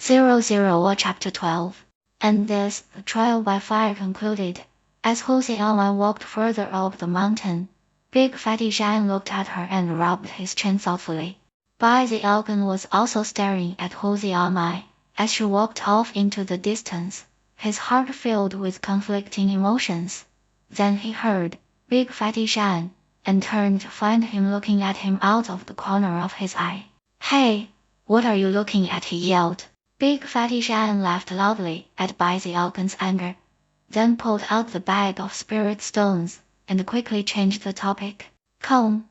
0011 Chapter 12. And this, the trial by fire concluded. As Hosiama walked further up the mountain, Big Fatty Shan looked at her and rubbed his chin thoughtfully. Bai the Algon was also staring at Hosiama as she walked off into the distance, his heart filled with conflicting emotions. Then he heard Big Fatty Shan, and turned to find him looking at him out of the corner of his eye. "Hey, what are you looking at?" he yelled. Big Fatty Shan laughed loudly at Bai the Algon's anger, then pulled out the bag of spirit stones, and quickly changed the topic. Come,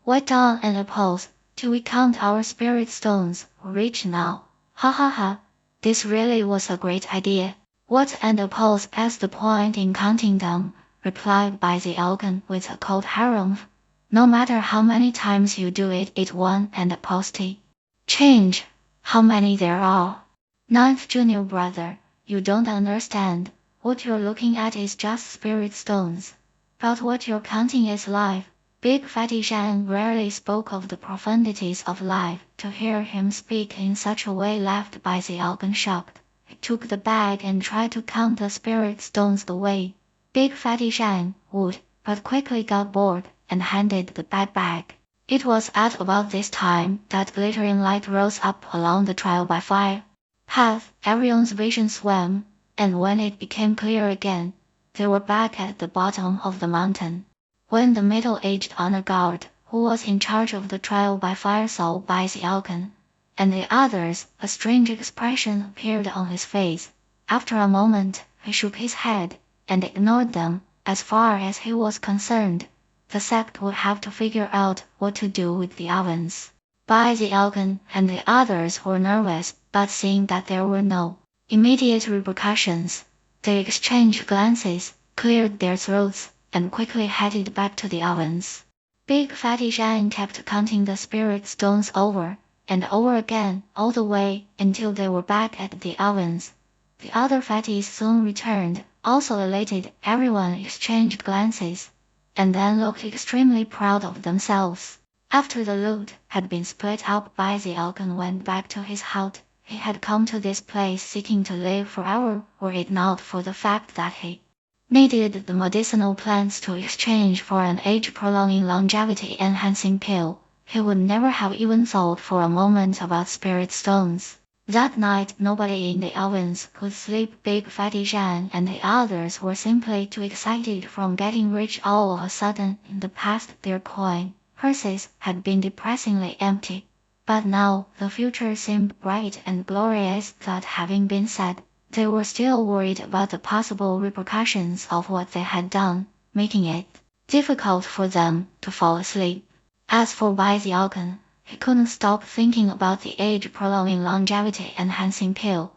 wait down and apples, till we count our spirit stones. We're rich now. Ha ha ha. This really was a great idea. What and apples as the point in counting them, replied Bai the Algon with a cold harumph. No matter how many times you do it, it one and a posty. Change. How many there are? Ninth junior brother, you don't understand. What you're looking at is just spirit stones. But what you're counting is life. Big Fatty Shan rarely spoke of the profundities of life. To hear him speak in such a way left Bai the Algon shocked. He took the bag and tried to count the spirit stones the way Big Fatty Shan would, but quickly got bored and handed the bag back. It was at about this time that glittering light rose up along the trial by fire path. Everyone's vision swam, and when it became clear again, they were back at the bottom of the mountain. When the middle-aged honor guard, who was in charge of the trial by fire, saw Bai the Algon and the others, a strange expression appeared on his face. After a moment, he shook his head and ignored them. As far as he was concerned, the sect would have to figure out what to do with the ovens. Bai the Algon and the others were nervous, but seeing that there were no immediate repercussions, they exchanged glances, cleared their throats, and quickly headed back to the ovens. Big Fatty Shan kept counting the spirit stones over and over again, all the way until they were back at the ovens. The other fatties soon returned, also elated. Everyone exchanged glances, and then looked extremely proud of themselves. After the loot had been split up, Bai the Algon went back to his hut. He had come to this place seeking to live forever, were it not for the fact that he needed the medicinal plants to exchange for an age-prolonging longevity-enhancing pill. He would never have even thought for a moment about spirit stones. That night nobody in the ovens could sleep. Big Fatty Shan and the others were simply too excited from getting rich all of a sudden. In the past their coin purses had been depressingly empty, but now the future seemed bright and glorious. That having been said, they were still worried about the possible repercussions of what they had done, making it difficult for them to fall asleep. As for Bai the Algon, he couldn't stop thinking about the age-prolonging longevity-enhancing pill,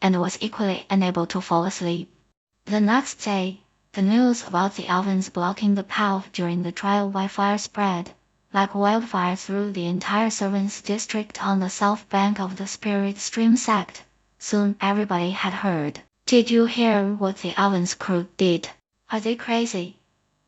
and was equally unable to fall asleep. The next day, the news about the ovens blocking the path during the trial by fire spread like wildfire through the entire servants' district on the south bank of the Spirit Stream sect. Soon everybody had heard. Did you hear what the ovens crew did? Are they crazy?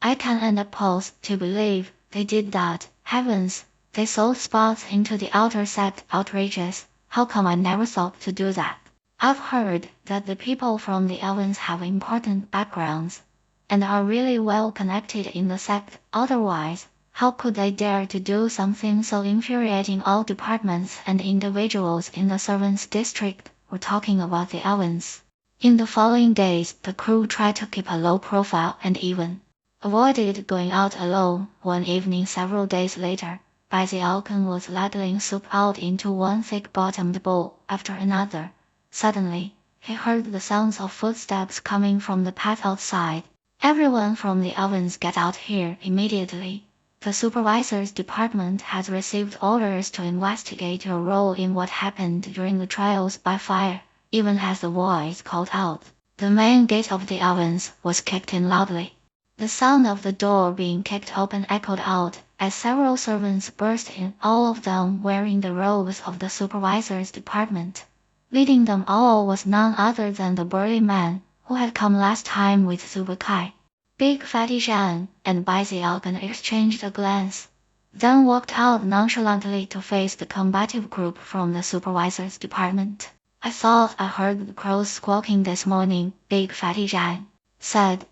I can't oppose to believe they did that. Heavens! They sold spots into the outer sect. Outrageous. How come I never thought to do that? I've heard that the people from the ovens have important backgrounds and are really well connected in the sect. Otherwise, how could they dare to do something so infuriating? All departments and individuals in the servants' district were talking about the ovens. In the following days, the crew tried to keep a low profile and even avoided going out alone. One evening several days later, Bai the Algon was ladling soup out into one thick-bottomed bowl after another. Suddenly, he heard the sounds of footsteps coming from the path outside. Everyone from the ovens, get out here immediately. The supervisor's department has received orders to investigate your role in what happened during the trials by fire. Even as the voice called out, the main gate of the ovens was kicked in loudly. The sound of the door being kicked open echoed out as several servants burst in, all of them wearing the robes of the supervisor's department. Leading them all was none other than the burly man who had come last time with Subakai. Big Fatty Shan and Bai the Algon exchanged a glance, then walked out nonchalantly to face the combative group from the supervisor's department. I thought I heard the crows squawking this morning, Big Fatty Zhang said.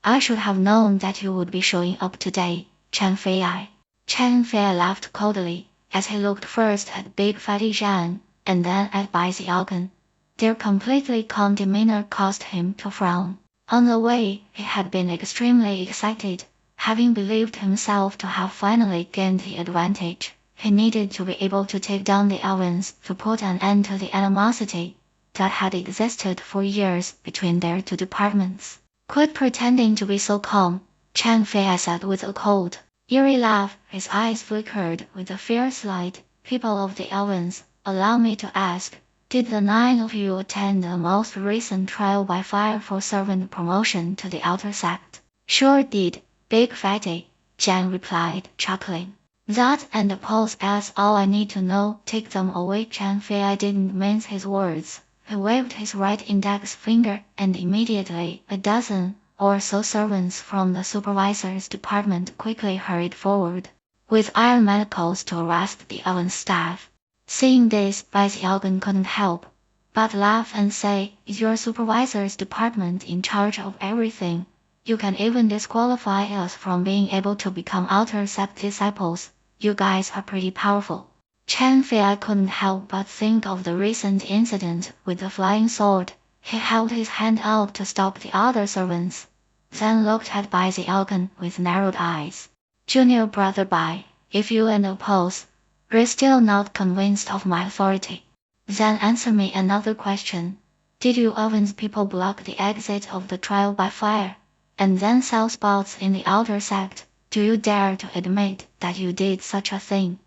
I should have known that you would be showing up today, Chen Fei. Chen Fei laughed coldly, as he looked first at Big Fatty Zhang, and then at Bai Xiaogan. Their completely calm demeanor caused him to frown. On the way, he had been extremely excited, having believed himself to have finally gained the advantage. He needed to be able to take down the Elvins to put an end to the animosity that had existed for years between their two departments. Quit pretending to be so calm, Chen Fei said with a cold, eerie laugh. His eyes flickered with a fierce light. People of the Elvins, allow me to ask, did the 9 of you attend the most recent trial by fire for servant promotion to the outer sect? Sure did, Big Fatty, Jan replied, chuckling. That and the pulse as all I need to know. Take them away. Chen Fei didn't mince his words. He waved his right index finger, and immediately a dozen or so servants from the supervisor's department quickly hurried forward, with iron manacles to arrest the oven staff. Seeing this, Bai Xiaogan couldn't help but laugh and say, is your supervisor's department in charge of everything? You can even disqualify us from being able to become outer sept disciples. You guys are pretty powerful. Chen Fei couldn't help but think of the recent incident with the flying sword. He held his hand out to stop the other servants, then looked at Bai Xiaogan with narrowed eyes. Junior brother Bai, if you oppose, you're still not convinced of my authority, then answer me another question. Did you Elven's people block the exit of the trial by fire, and then sell spots in the outer sect? Do you dare to admit that you did such a thing?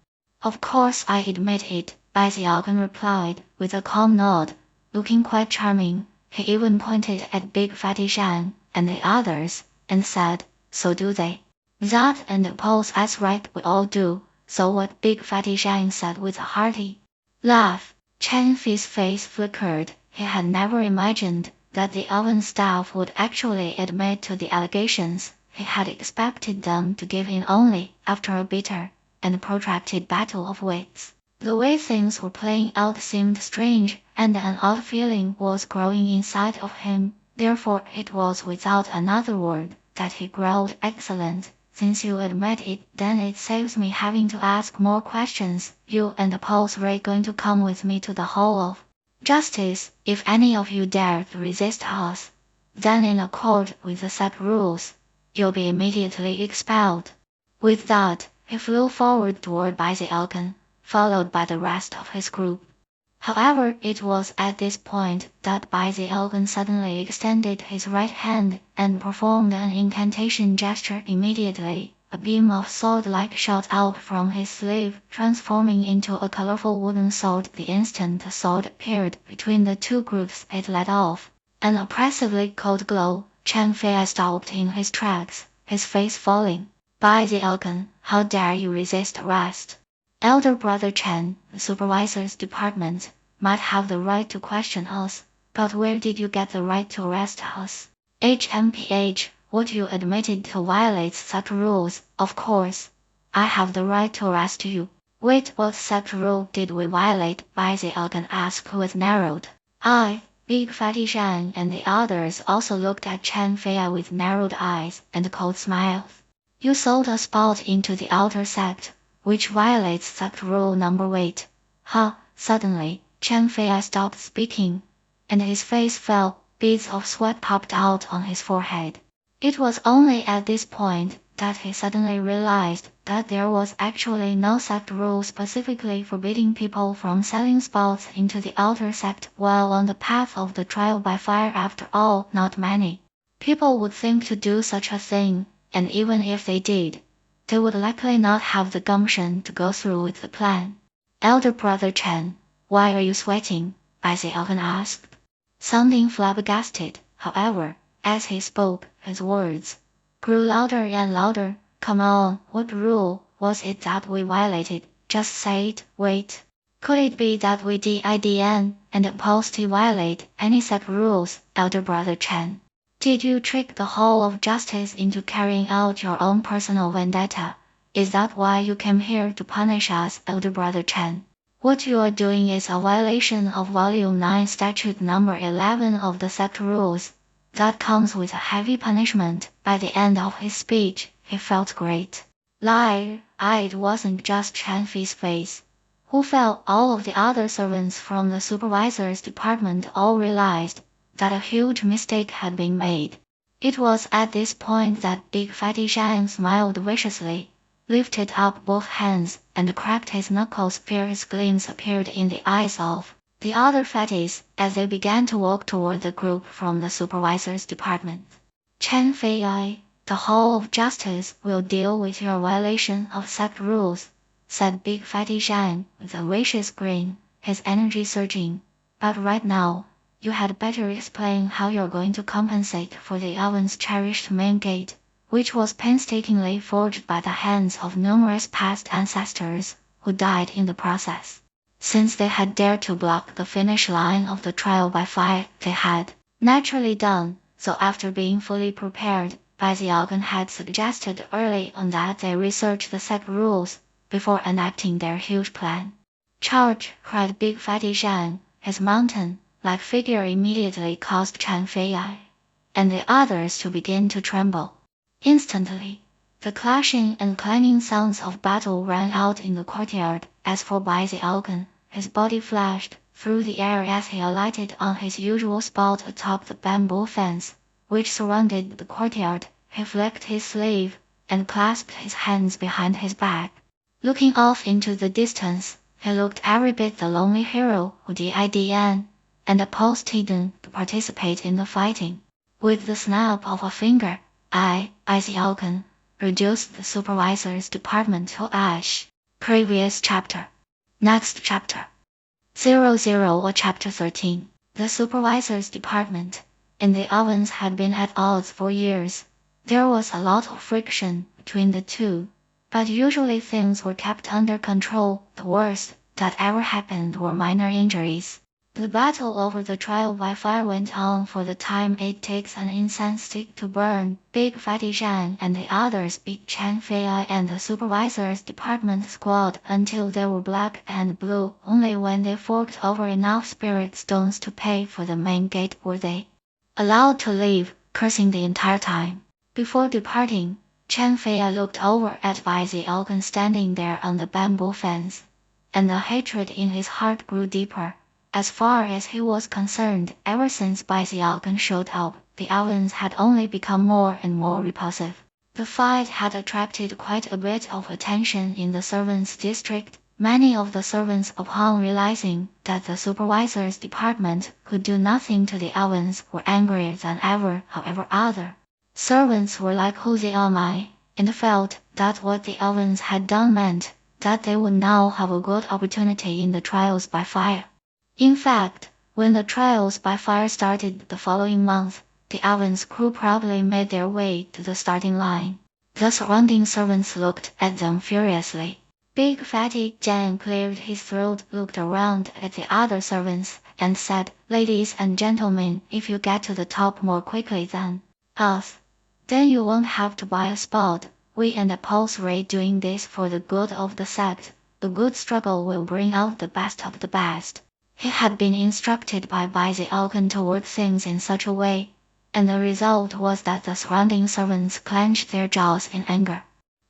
Of course I admit it, Bai Xiaogan replied, with a calm nod, looking quite charming. He even pointed at Big Fatty Shan and the others, and said, so do they? That and the pulse as right, we all do. So what? Big Fatty Shan said with a hearty laugh. Chen Fei's face flickered. He had never imagined that the oven staff would actually admit to the allegations. He had expected them to give in only after a bitter and protracted battle of wits. The way things were playing out seemed strange, and an odd feeling was growing inside of him. Therefore it was without another word that he growled, excellent. Since you admit it, then it saves me having to ask more questions. You and the Pulse Ray going to come with me to the Hall of Justice. If any of you dare to resist us, then in accord with the set rules, you'll be immediately expelled. With that, he flew forward toward Bai Xiaogan, followed by the rest of his group. However, it was at this point that Bai Xiaogan suddenly extended his right hand and performed an incantation gesture. Immediately, a beam of sword-like shot out from his sleeve, transforming into a colorful wooden sword. The instant the sword appeared between the two groups, it let off an oppressively cold glow. Chen Fei stopped in his tracks, his face falling. Bai Xiaogan, how dare you resist arrest? Elder brother Chen, the supervisor's department, might have the right to question us, but where did you get the right to arrest us? HMPH, what you admitted to violates such rules. Of course, I have the right to arrest you. Wait, what such rule did we violate? Bai Xiaogan asked with narrowed eye. Big Fatty Shan and the others also looked at Chen Fei with narrowed eyes and cold smiles. You sold a spot into the outer sect, which violates sect rule number 8. Suddenly, Chen Fei stopped speaking, and his face fell. Beads of sweat popped out on his forehead. It was only at this point that he suddenly realized that there was actually no sect rule specifically forbidding people from selling spots into the outer sect while on the path of the trial by fire. After all, not many people would think to do such a thing, and even if they did, they would likely not have the gumption to go through with the plan. Elder brother Chen, why are you sweating? Bai Xiaogan asked, sounding flabbergasted. However, as he spoke, his words grew louder and louder. Come on, what rule was it that we violated? Just say it. Wait, could it be that we didn't and opposed to violate any set rules? Elder brother Chen, did you trick the Hall of Justice into carrying out your own personal vendetta? Is that why you came here to punish us? Elder brother Chen, What you are doing is a violation of Volume 9 Statute Number 11 of the sect rules. That comes with a heavy punishment. By the end of his speech, he felt great. Liar, it wasn't just Chen Fei's face. Who fell? All of the other servants from the supervisor's department all realized that a huge mistake had been made. It was at this point that Big Fatty Shan smiled viciously, lifted up both hands, and cracked his knuckles. Fierce gleams appeared in the eyes of the other fatties as they began to walk toward the group from the supervisor's department. Chen Fei, the Hall of Justice will deal with your violation of sect rules, said Big Fatty Shan with a vicious grin, his energy surging. But right now, you had better explain how you're going to compensate for the oven's cherished main gate, which was painstakingly forged by the hands of numerous past ancestors who died in the process. Since they had dared to block the finish line of the trial by fire, they had naturally done so after being fully prepared. Bai Xiaogan had suggested early on that they research the sect rules before enacting their huge plan. Charge! Cried Big Fatty Shan. His mountain-like figure immediately caused Chen Fei and the others to begin to tremble. Instantly, the clashing and clanging sounds of battle rang out in the courtyard. As for Bai Xiaogan, his body flashed through the air as he alighted on his usual spot atop the bamboo fence, which surrounded the courtyard. He flicked his sleeve and clasped his hands behind his back. Looking off into the distance, he looked every bit the lonely hero who didn't and opposed hidden to participate in the fighting. With the snap of a finger, Xiaogan reduced the supervisor's department to ash. Previous chapter. Next chapter. 00 or chapter 13. The supervisor's department in the ovens had been at odds for years. There was a lot of friction between the two, but usually things were kept under control. The worst that ever happened were minor injuries. The battle over the trial by fire went on for the time it takes an incense stick to burn. Big Fatty Shan and the others beat Chen Fei and the supervisor's department squad until they were black and blue. Only when they forked over enough spirit stones to pay for the main gate were they allowed to leave, cursing the entire time. Before departing, Chen Fei looked over at Bai Xiaogan standing there on the bamboo fence, and the hatred in his heart grew deeper. As far as he was concerned, ever since Bai Xiaogan showed up, the ovens had only become more and more repulsive. The fight had attracted quite a bit of attention in the servants' district. Many of the servants, upon realizing that the supervisor's department could do nothing to the ovens, were angrier than ever. However, other servants were like Hu Xiaomai and felt that what the ovens had done meant that they would now have a good opportunity in the trials by fire. In fact, when the trials by fire started the following month, the ovens crew probably made their way to the starting line. The surrounding servants looked at them furiously. Big Fatty Jan cleared his throat, looked around at the other servants, and said, "Ladies and gentlemen, if you get to the top more quickly than us, then you won't have to buy a spot. We and oppose doing this for the good of the sect. The good struggle will bring out the best of the best." He had been instructed by Bai Xiaogan to word things in such a way, and the result was that the surrounding servants clenched their jaws in anger.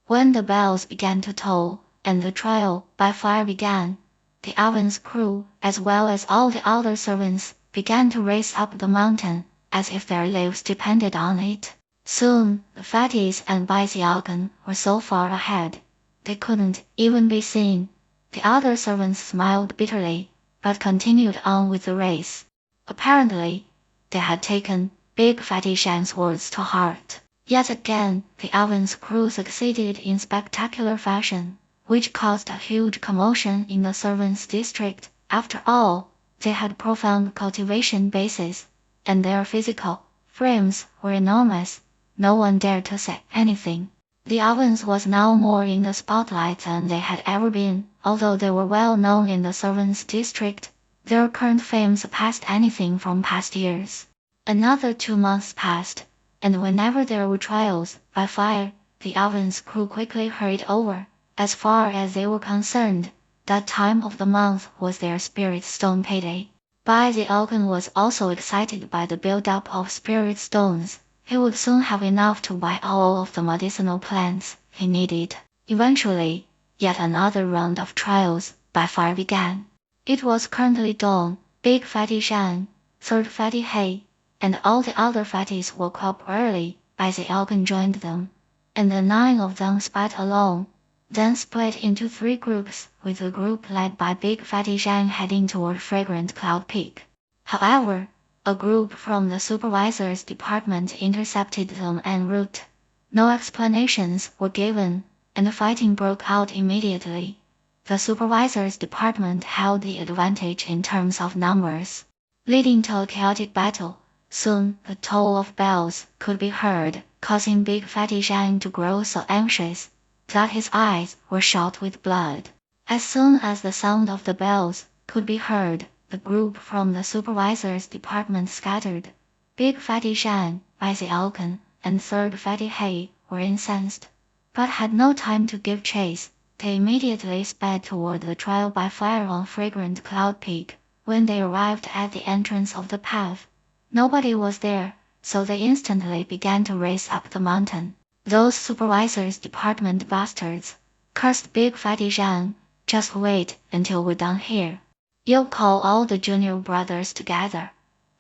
When the bells began to toll, and the trial by fire began, the ovens crew, as well as all the other servants, began to race up the mountain, as if their lives depended on it. Soon, the fatties and Bai Xiaogan were so far ahead, they couldn't even be seen. The other servants smiled bitterly, but continued on with the race. Apparently, they had taken Big Fatty Shan's words to heart. Yet again, the ovens crew succeeded in spectacular fashion, which caused a huge commotion in the servants' district. After all, they had profound cultivation bases, and their physical frames were enormous. No one dared to say anything. The ovens was now more in the spotlight than they had ever been. Although they were well known in the servants' district, their current fame surpassed anything from past years. Another 2 months passed, and whenever there were trials by fire, the ovens crew quickly hurried over. As far as they were concerned, That time of the month was their spirit stone payday. Bai the Algon was also excited by the build-up of spirit stones. He would soon have enough to buy all of the medicinal plants he needed. Eventually, yet another round of trials by fire began. It was currently dawn. Big Fatty Shan, Third Fatty Hay, and all the other fatties woke up early. Bai the Algon joined them, and the 9 of them sped along, then split into 3 groups, with a group led by Big Fatty Zhang heading toward Fragrant Cloud Peak. However, a group from the supervisor's department intercepted them en route. No explanations were given, and the fighting broke out immediately. The supervisor's department held the advantage in terms of numbers, leading to a chaotic battle. Soon, the toll of bells could be heard, causing Big Fatty Zhang to grow so anxious that his eyes were shot with blood. As soon as the sound of the bells could be heard, the group from the supervisor's department scattered. Big Fatty Shan, Bai the Algon, and Third Fatty Hay were incensed, but had no time to give chase. They immediately sped toward the trial by fire on Fragrant Cloud Peak. When they arrived at the entrance of the path, nobody was there, so they instantly began to race up the mountain. Those supervisor's department bastards, cursed Big Fatty Zhang. Just wait until we're done here. You'll call all the junior brothers together,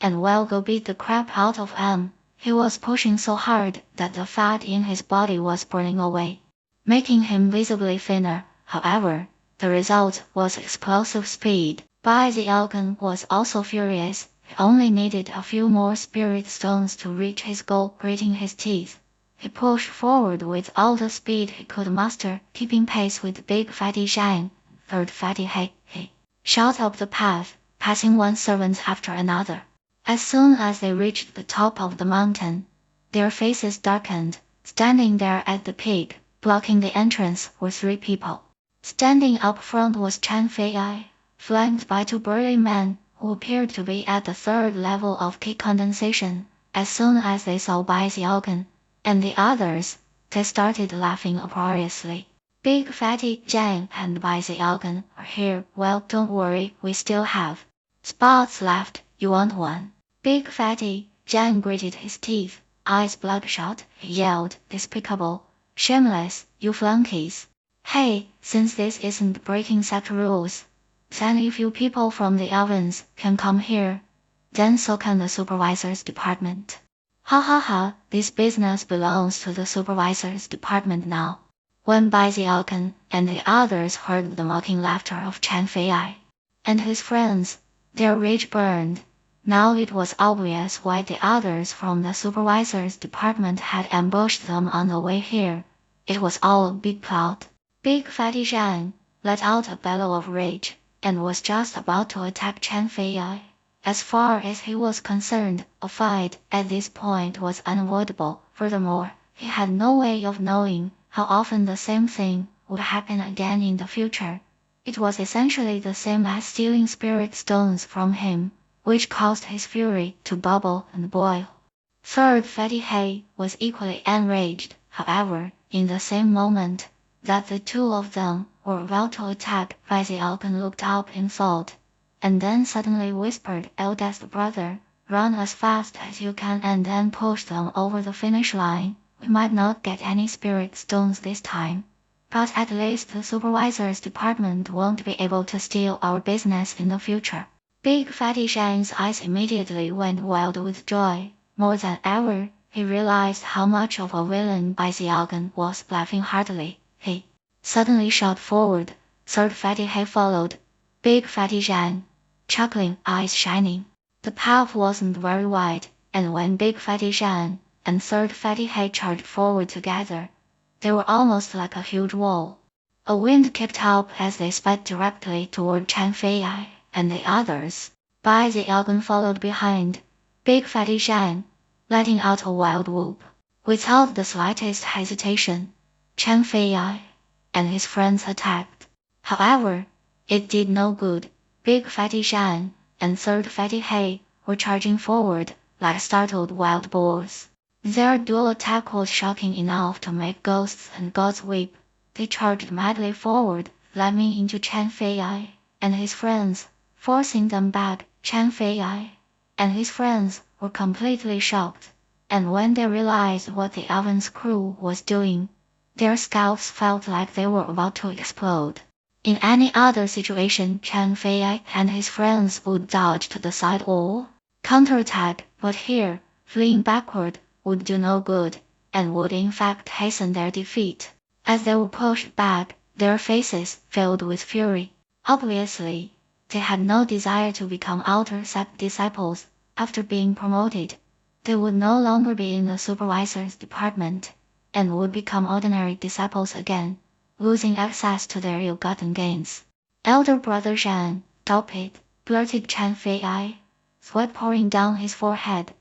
and we'll go beat the crap out of 'em. He was pushing so hard that the fat in his body was burning away, making him visibly thinner. However, the result was explosive speed. Bai the Algon was also furious. He only needed a few more spirit stones to reach his goal. Gritting his teeth, he pushed forward with all the speed he could muster, keeping pace with Big Fatty Zhang, Third Fatty Hay. He shot up the path, passing one servant after another. As soon as they reached the top of the mountain, their faces darkened. Standing there at the peak, blocking the entrance, were 3 people. Standing up front was Chen Fei, flanked by 2 burly men, who appeared to be at the 3rd level of ki condensation. As soon as they saw Bai the Algon and the others, they started laughing uproariously. Big Fatty Zhang and Bai the Algon are here. Well, don't worry, we still have spots left. You want one? Big Fatty Zhang gritted his teeth, eyes bloodshot. He yelled, despicable, shameless, you flunkies. Hey, since this isn't breaking set rules, then if you people from the ovens can come here, then so can the supervisor's department. Ha ha ha, this business belongs to the supervisor's department now. When Bai the Algon and the others heard the mocking laughter of Chen Fei and his friends, their rage burned. Now it was obvious why the others from the supervisor's department had ambushed them on the way here. It was all a big plot. Big Fatty Zhang let out a bellow of rage, and was just about to attack Chen Fei. As far as he was concerned, a fight at this point was unavoidable. Furthermore, he had no way of knowing how often the same thing would happen again in the future. It was essentially the same as stealing spirit stones from him, which caused his fury to bubble and boil. Third Fatty Hay was equally enraged. However, in the same moment that the 2 of them were about to attack, Bai the Algon looked up in thought, and then suddenly whispered, eldest brother, run as fast as you can and then push them over the finish line. We might not get any spirit stones this time, but at least the supervisor's department won't be able to steal our business in the future. Big Fatty Zhang's eyes immediately went wild with joy. More than ever, he realized how much of a villain Bai the Algon was. Laughing heartily, he suddenly shot forward. Third Fatty Hay followed. Big Fatty Zhang, chuckling, eyes shining. The path wasn't very wide, and when Big Fatty Zhang and Third Fatty Hay charged forward together, they were almost like a huge wall. A wind kicked up as they sped directly toward Chen Fei and the others. Bai the Algon followed behind. Big Fatty Zhang, letting out a wild whoop. Without the slightest hesitation, Chen Fei and his friends attacked. However, it did no good. Big Fatty Zhang and Third Fatty Hay were charging forward like startled wild boars. Their dual attack was shocking enough to make ghosts and gods weep. They charged madly forward, slamming into Chen Fei and his friends, forcing them back. Chen Fei and his friends were completely shocked, and when they realized what the oven's crew was doing, their scalps felt like they were about to explode. In any other situation, Chen Fei and his friends would dodge to the side or counterattack, but here, fleeing backward would do no good, and would in fact hasten their defeat. As they were pushed back, their faces filled with fury. Obviously, they had no desire to become outer sect disciples. After being promoted, they would no longer be in the supervisor's department, and would become ordinary disciples again, losing access to their ill-gotten gains. Elder brother Zhan, stop it, blurted Chen Fei, sweat pouring down his forehead.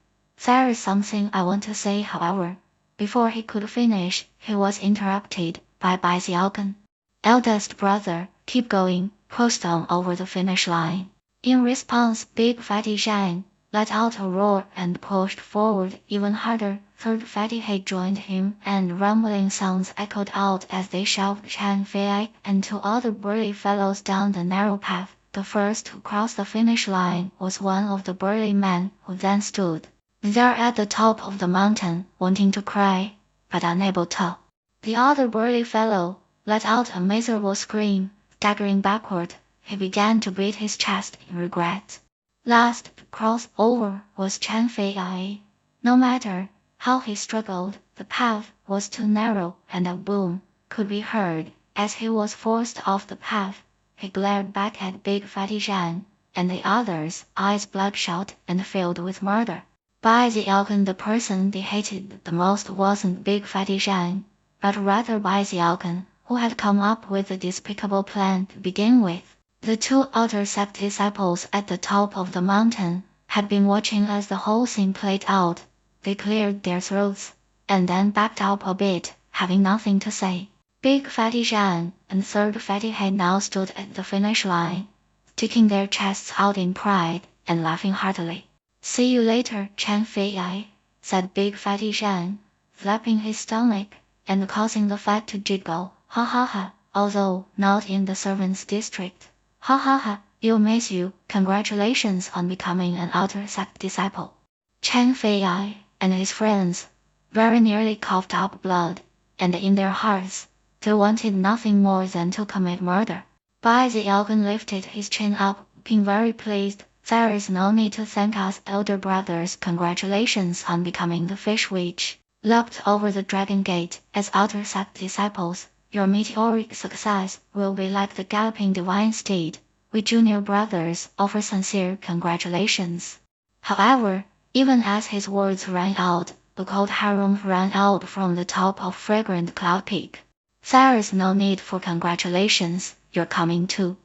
There is something I want to say, however. Before he could finish, he was interrupted by Bai Xiaogan. Eldest brother, keep going, push on over the finish line. In response, Big Fatty Zhan let out a roar and pushed forward even harder. Third Fatty He joined him, and rumbling sounds echoed out as they shoved Chen Fei and two other burly fellows down the narrow path. The first to cross the finish line was one of the burly men, who then stood there at the top of the mountain, wanting to cry, but unable to. The other burly fellow let out a miserable scream. Staggering backward, he began to beat his chest in regret. Last to cross over was Chen Fei. No matter how he struggled, the path was too narrow, and a boom could be heard as he was forced off the path. He glared back at Big Fatty Zhan and the others, eyes bloodshot and filled with murder. Bai Xiaogan, the person they hated the most wasn't Big Fatty Zhan, but rather Bai Xiaogan, who had come up with the despicable plan to begin with. The two outer sect disciples at the top of the mountain had been watching as the whole scene played out. They cleared their throats, and then backed up a bit, having nothing to say. Big Fatty Zhan and Third Fatty He now stood at the finish line, sticking their chests out in pride and laughing heartily. See you later, Chen Fei, said Big Fatty Zhan, flapping his stomach and causing the fat to jiggle. Ha ha ha, although not in the servants' district. Ha ha ha, you'll miss you. Congratulations on becoming an outer sect disciple. Chen Fei and his friends very nearly coughed up blood, and in their hearts, they wanted nothing more than to commit murder. Bai Xiaogan lifted his chin up, looking very pleased. There is no need to thank us, elder brothers. Congratulations on becoming the fish witch. Leapt over the dragon gate as outer sect disciples. Your meteoric success will be like the galloping divine steed. We junior brothers offer sincere congratulations. However, even as his words rang out, the cold harem ran out from the top of fragrant Cloud Peak. There is no need for congratulations, you're coming too.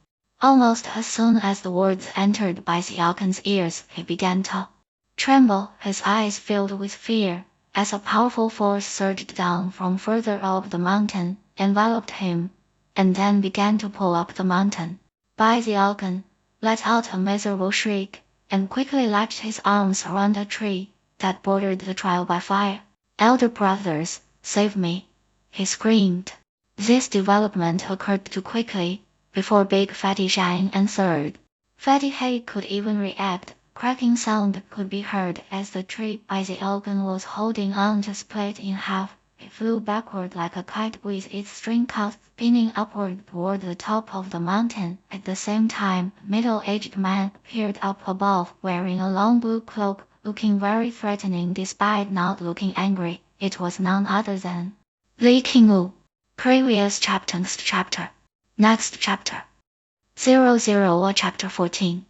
Almost as soon as the words entered Bai Xiaogan's ears, he began to tremble, his eyes filled with fear, as a powerful force surged down from further up the mountain, enveloped him, and then began to pull up the mountain. Bai Xiaogan let out a miserable shriek, and quickly latched his arms around a tree that bordered the trial by fire. Elder brothers, save me, he screamed. This development occurred too quickly. Before Big Fatty Zhan and Third Fatty He could even react, cracking sound could be heard as the tree Bai Xiaogan was holding on to split in half. It flew backward like a kite with its string cut, spinning upward toward the top of the mountain. At the same time, a middle-aged man appeared up above, wearing a long blue cloak, looking very threatening despite not looking angry. It was none other than Li Qingwu. Previous chapter. Next chapter. 00 or chapter 14.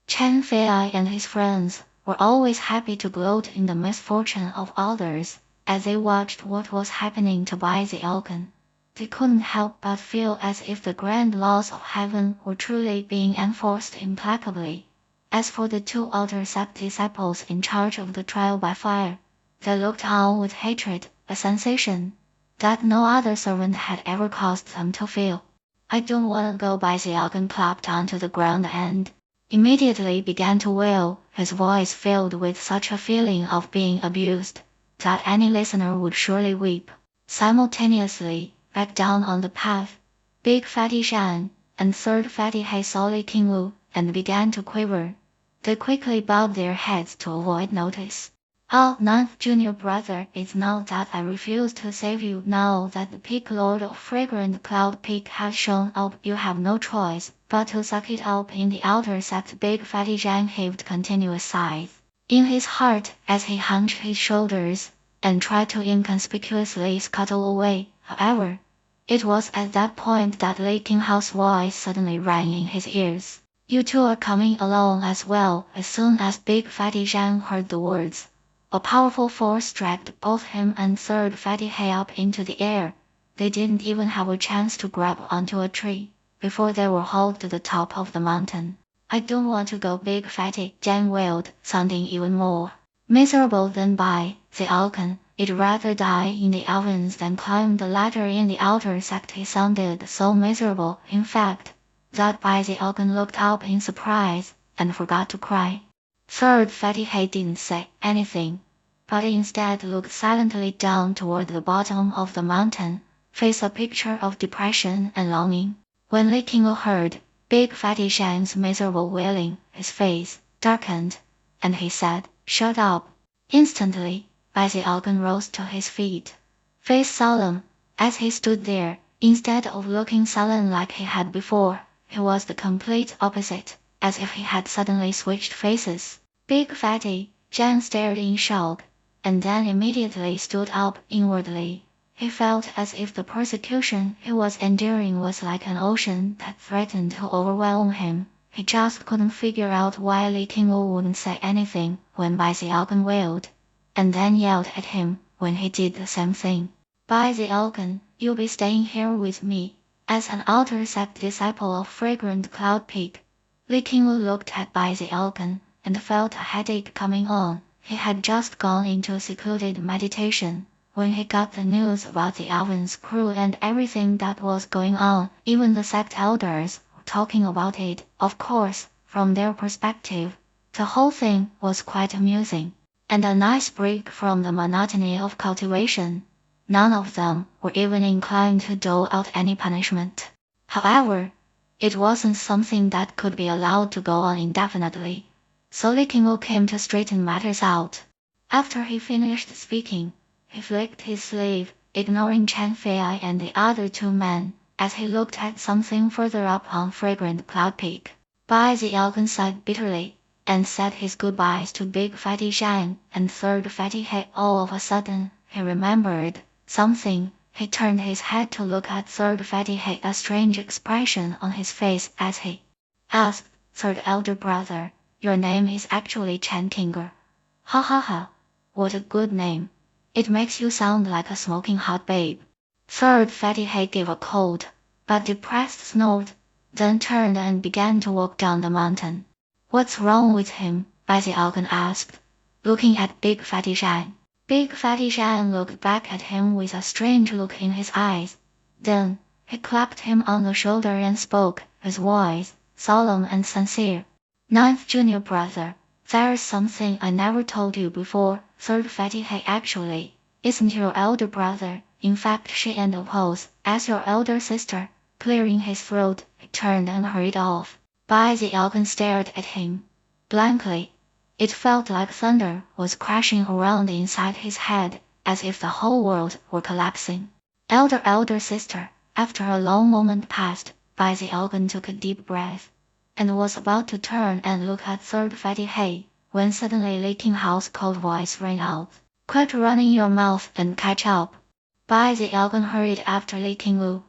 Chen Fei and his friends were always happy to gloat in the misfortune of others. As they watched what was happening to Bai Xiaogan, they couldn't help but feel as if the grand laws of heaven were truly being enforced implacably. As for the two outer sect disciples in charge of the trial by fire, they looked on with hatred, a sensation that no other servant had ever caused them to feel. I don't want to go. Bai Xiaogan plopped onto the ground and immediately began to wail, his voice filled with such a feeling of being abused that any listener would surely weep. Simultaneously, back down on the path, Big Fatty Shan and Third Fatty Hay saw Li Qingwu and began to quiver. They quickly bowed their heads to avoid notice. Oh, ninth junior brother, it's not that I refuse to save you. Now that the Peak Lord of Fragrant Cloud Peak has shown up, you have no choice but to suck it up in the outer sect. Big Fatty Zhang heaved continuous sighs in his heart as he hunched his shoulders and tried to inconspicuously scuttle away. However, it was at that point that Lei Qinghao's voice suddenly rang in his ears. You two are coming along as well. As soon as Big Fatty Zhang heard the words, a powerful force dragged both him and Third Fatty Hay up into the air. They didn't even have a chance to grab onto a tree before they were hauled to the top of the mountain. I don't want to go, Big Fatty, Zhang wailed, sounding even more miserable than by the Alcan. I'd rather die in the ovens than climb the ladder in the outer sect. He sounded so miserable, in fact, that by the Alcan looked up in surprise and forgot to cry. Third Fatty Hay didn't say anything, but instead looked silently down toward the bottom of the mountain, face a picture of depression and longing. When Li Qingwu heard Big Fatty Shang's miserable wailing, his face darkened, and he said, "Shut up." Instantly, Baisi Algan rose to his feet, face solemn, as he stood there. Instead of looking sullen like he had before, he was the complete opposite, as if he had suddenly switched faces. Big Fatty Zhang stared in shock, and then immediately stood up inwardly. He felt as if the persecution he was enduring was like an ocean that threatened to overwhelm him. He just couldn't figure out why Li Qingwu wouldn't say anything when Bai Ziaogan wailed, and then yelled at him when he did the same thing. Bai Ziaogan, you'll be staying here with me, as an outer sect disciple of Fragrant Cloud Peak. Li Qingwu looked at Bai Ziaogan and felt a headache coming on. He had just gone into secluded meditation when he got the news about the Alvin's crew and everything that was going on. Even the sect elders were talking about it. Of course, from their perspective, the whole thing was quite amusing, and a nice break from the monotony of cultivation. None of them were even inclined to dole out any punishment. However, it wasn't something that could be allowed to go on indefinitely, so Li Qingwu came to straighten matters out. After he finished speaking, he flicked his sleeve, ignoring Chen Fei and the other two men, as he looked at something further up on Fragrant Cloud Peak. Bai Ziaogan sighed bitterly, and said his goodbyes to Big Fatty Zhang and Third Fatty Hay. All of a sudden, he remembered something. He turned his head to look at Third Fatty Hay, a strange expression on his face as he asked, Third elder brother, your name is actually Chen Kinger. Ha ha ha, what a good name. It makes you sound like a smoking hot babe. Third Fatty Hay gave a cold, but depressed snort, then turned and began to walk down the mountain. What's wrong with him? Bai Ziaogan asked, looking at Big Fatty Zhang. Big Fatty Zhang looked back at him with a strange look in his eyes. Then, he clapped him on the shoulder and spoke, his voice solemn and sincere. Ninth junior brother, there's something I never told you before. Third Fatty Hay actually isn't your elder brother. In fact, she and oppose as your elder sister. Clearing his throat, he turned and hurried off. Bai Ziaogan stared at him blankly. It felt like thunder was crashing around inside his head, as if the whole world were collapsing. Elder sister. After a long moment passed, Bai Ziaogan took a deep breath, and was about to turn and look at Third Fatty Hay, when suddenly Li Qinghao's cold voice rang out. Quit running your mouth and catch up. Bai Ziaogan hurried after Li Qingwu,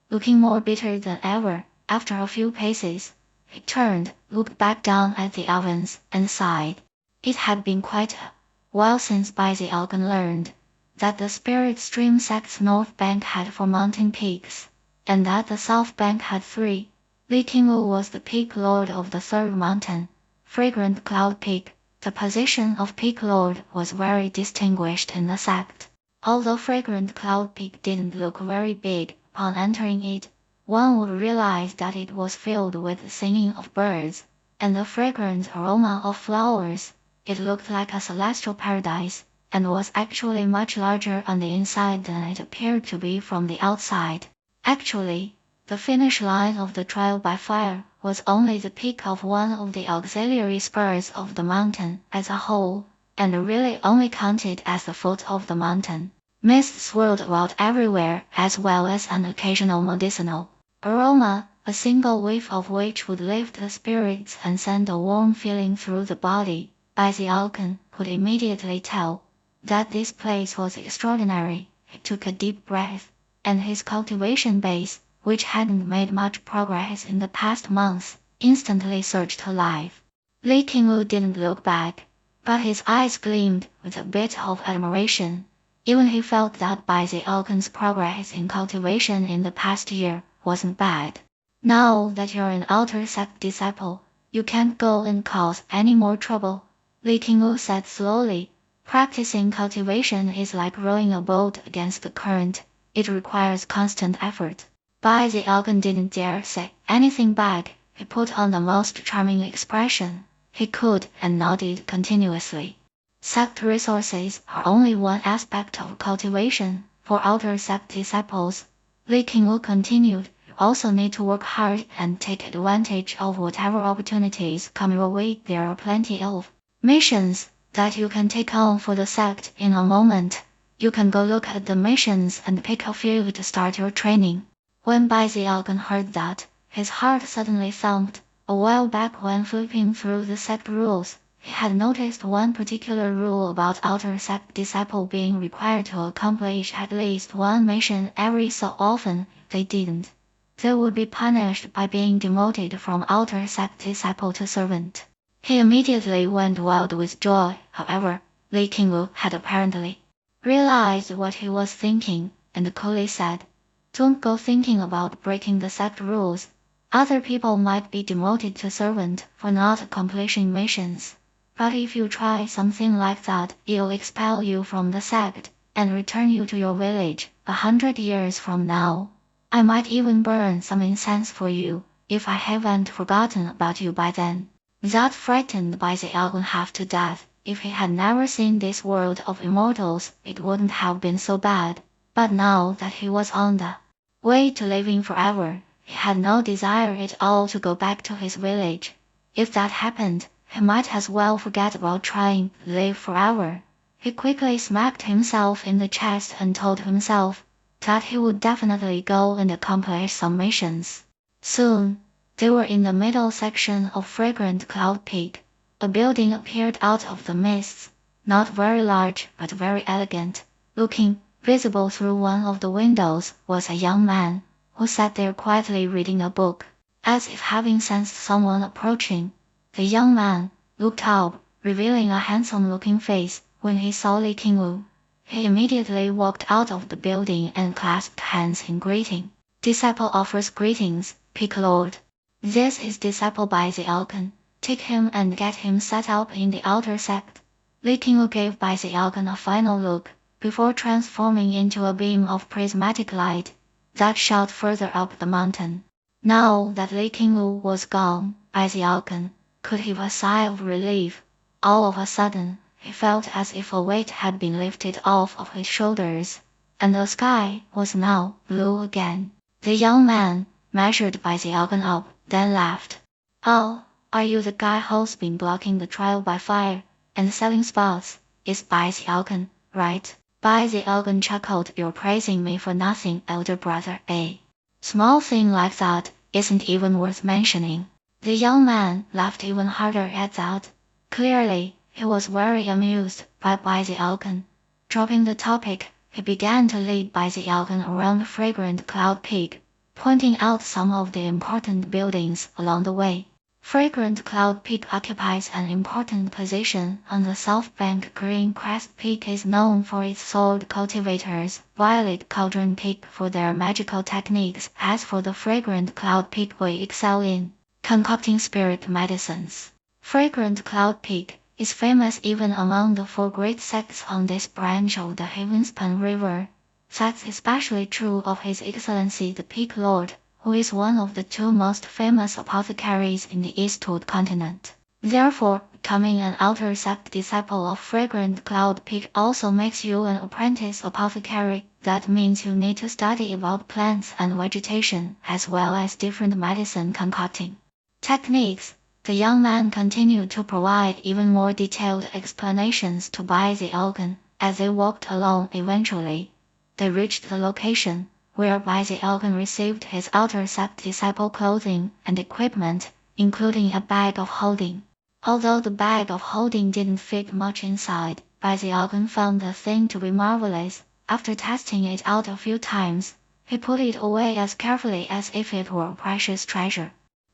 looking more bitter than ever. After a few paces, he turned, looked back down at the ovens, and sighed. It had been quite a while since Bai Ziaogan learned that the Spirit Stream sect's north bank had 4 mountain peaks, and that the south bank had 3. Li Qingwu was the peak lord of the third mountain, Fragrant Cloud Peak. The position of Peak Lord was very distinguished in the sect. Although Fragrant Cloud Peak didn't look very big, upon entering it, one would realize that it was filled with the singing of birds and the fragrant aroma of flowers. It looked like a celestial paradise, and was actually much larger on the inside than it appeared to be from the outside. Actually, the finish line of the trial by fire was only the peak of one of the auxiliary spurs of the mountain as a whole, and really only counted as the foot of the mountain. Mist swirled about everywhere, as well as an occasional medicinal aroma, a single whiff of which would lift the spirits and send a warm feeling through the body. Baisi Alkan could immediately tell that this place was extraordinary. He took a deep breath, and his cultivation base, which hadn't made much progress in the past months, instantly surged to life. Li Qingwu didn't look back, but his eyes gleamed with a bit of admiration. Even he felt that Baisi Alkan's progress in cultivation in the past year wasn't bad. Now that you're an outer sect disciple, you can't go and cause any more trouble, Li Qingwu said slowly. Practicing cultivation is like rowing a boat against the current. It requires constant effort. Baisi Alkan didn't dare say anything back. He put on the most charming expression he could and nodded continuously. Sect resources are only one aspect of cultivation. For outer sect disciples, Li Qingwu continued, you also need to work hard and take advantage of whatever opportunities come your way. There are plenty of missions that you can take on for the sect in a moment. You can go look at the missions and pick a few to start your training. When Baisi Alkan heard that, his heart suddenly thumped. A while back when flipping through the sect rules, he had noticed one particular rule about outer sect disciple being required to accomplish at least one mission every so often. If they didn't, they would be punished by being demoted from outer sect disciple to servant. He immediately went wild with joy. However, Li Qingwu had apparently realized what he was thinking, and coolly said, don't go thinking about breaking the sect rules. Other people might be demoted to servant for not accomplishing missions. But if you try something like that, it'll expel you from the sect and return you to your village 100 years from now. I might even burn some incense for you, if I haven't forgotten about you by then. That frightened Baisi Alkan half to death. If he had never seen this world of immortals, it wouldn't have been so bad. But now that he was on the way to living forever, he had no desire at all to go back to his village. If that happened, he might as well forget about trying to live forever. He quickly smacked himself in the chest and told himself that he would definitely go and accomplish some missions. Soon, they were in the middle section of Fragrant Cloud Peak. A building appeared out of the mists, not very large but very elegant. Looking visible through one of the windows was a young man, who sat there quietly reading a book. As if having sensed someone approaching, the young man looked up, revealing a handsome-looking face. When he saw Li Qingwu, he immediately walked out of the building and clasped hands in greeting. Disciple offers greetings, Peak Lord. This is Disciple Baisi Alkan. Take him and get him set up in the outer sect. Li Qingwu gave Baisi Alkan a final look, before transforming into a beam of prismatic light that shot further up the mountain. Now that Li Qingwu was gone, Baisi Alkan could heave a sigh of relief. All of a sudden, he felt as if a weight had been lifted off of his shoulders, and the sky was now blue again. The young man measured Baisi Alkan up, then laughed. Oh, are you the guy who's been blocking the trial by fire and selling spots? It's Baisi Alkan, right? Baisi Alkan chuckled. You're praising me for nothing, elder brother. A small thing like that isn't even worth mentioning. The young man laughed even harder at that. Clearly, he was very amused by Baisi Alkan. Dropping the topic, he began to lead Baisi Alkan around Fragrant Cloud Peak, pointing out some of the important buildings along the way. Fragrant Cloud Peak occupies an important position on the south bank. Green Crest Peak is known for its sword cultivators, Violet Cauldron Peak for their magical techniques. As for the Fragrant Cloud Peak, we excel in concocting spirit medicines. Fragrant Cloud Peak is famous even among the 4 great sects on this branch of the Heavenspan River. That's especially true of His Excellency the Peak Lord, who is one of the 2 most famous apothecaries in the Eastwood continent. Therefore, becoming an outer sect disciple of Fragrant Cloud Peak also makes you an apprentice apothecary. That means you need to study about plants and vegetation, as well as different medicine concocting techniques. The young man continued to provide even more detailed explanations to Bai Zialgan. As they walked along eventually, they reached the location where Bai Zialgan received his outer sect disciple clothing and equipment, including a bag of holding. Although the bag of holding didn't fit much inside, Bai Zialgan found the thing to be marvelous. After testing it out a few times, he put it away as carefully as if it were a precious treasure.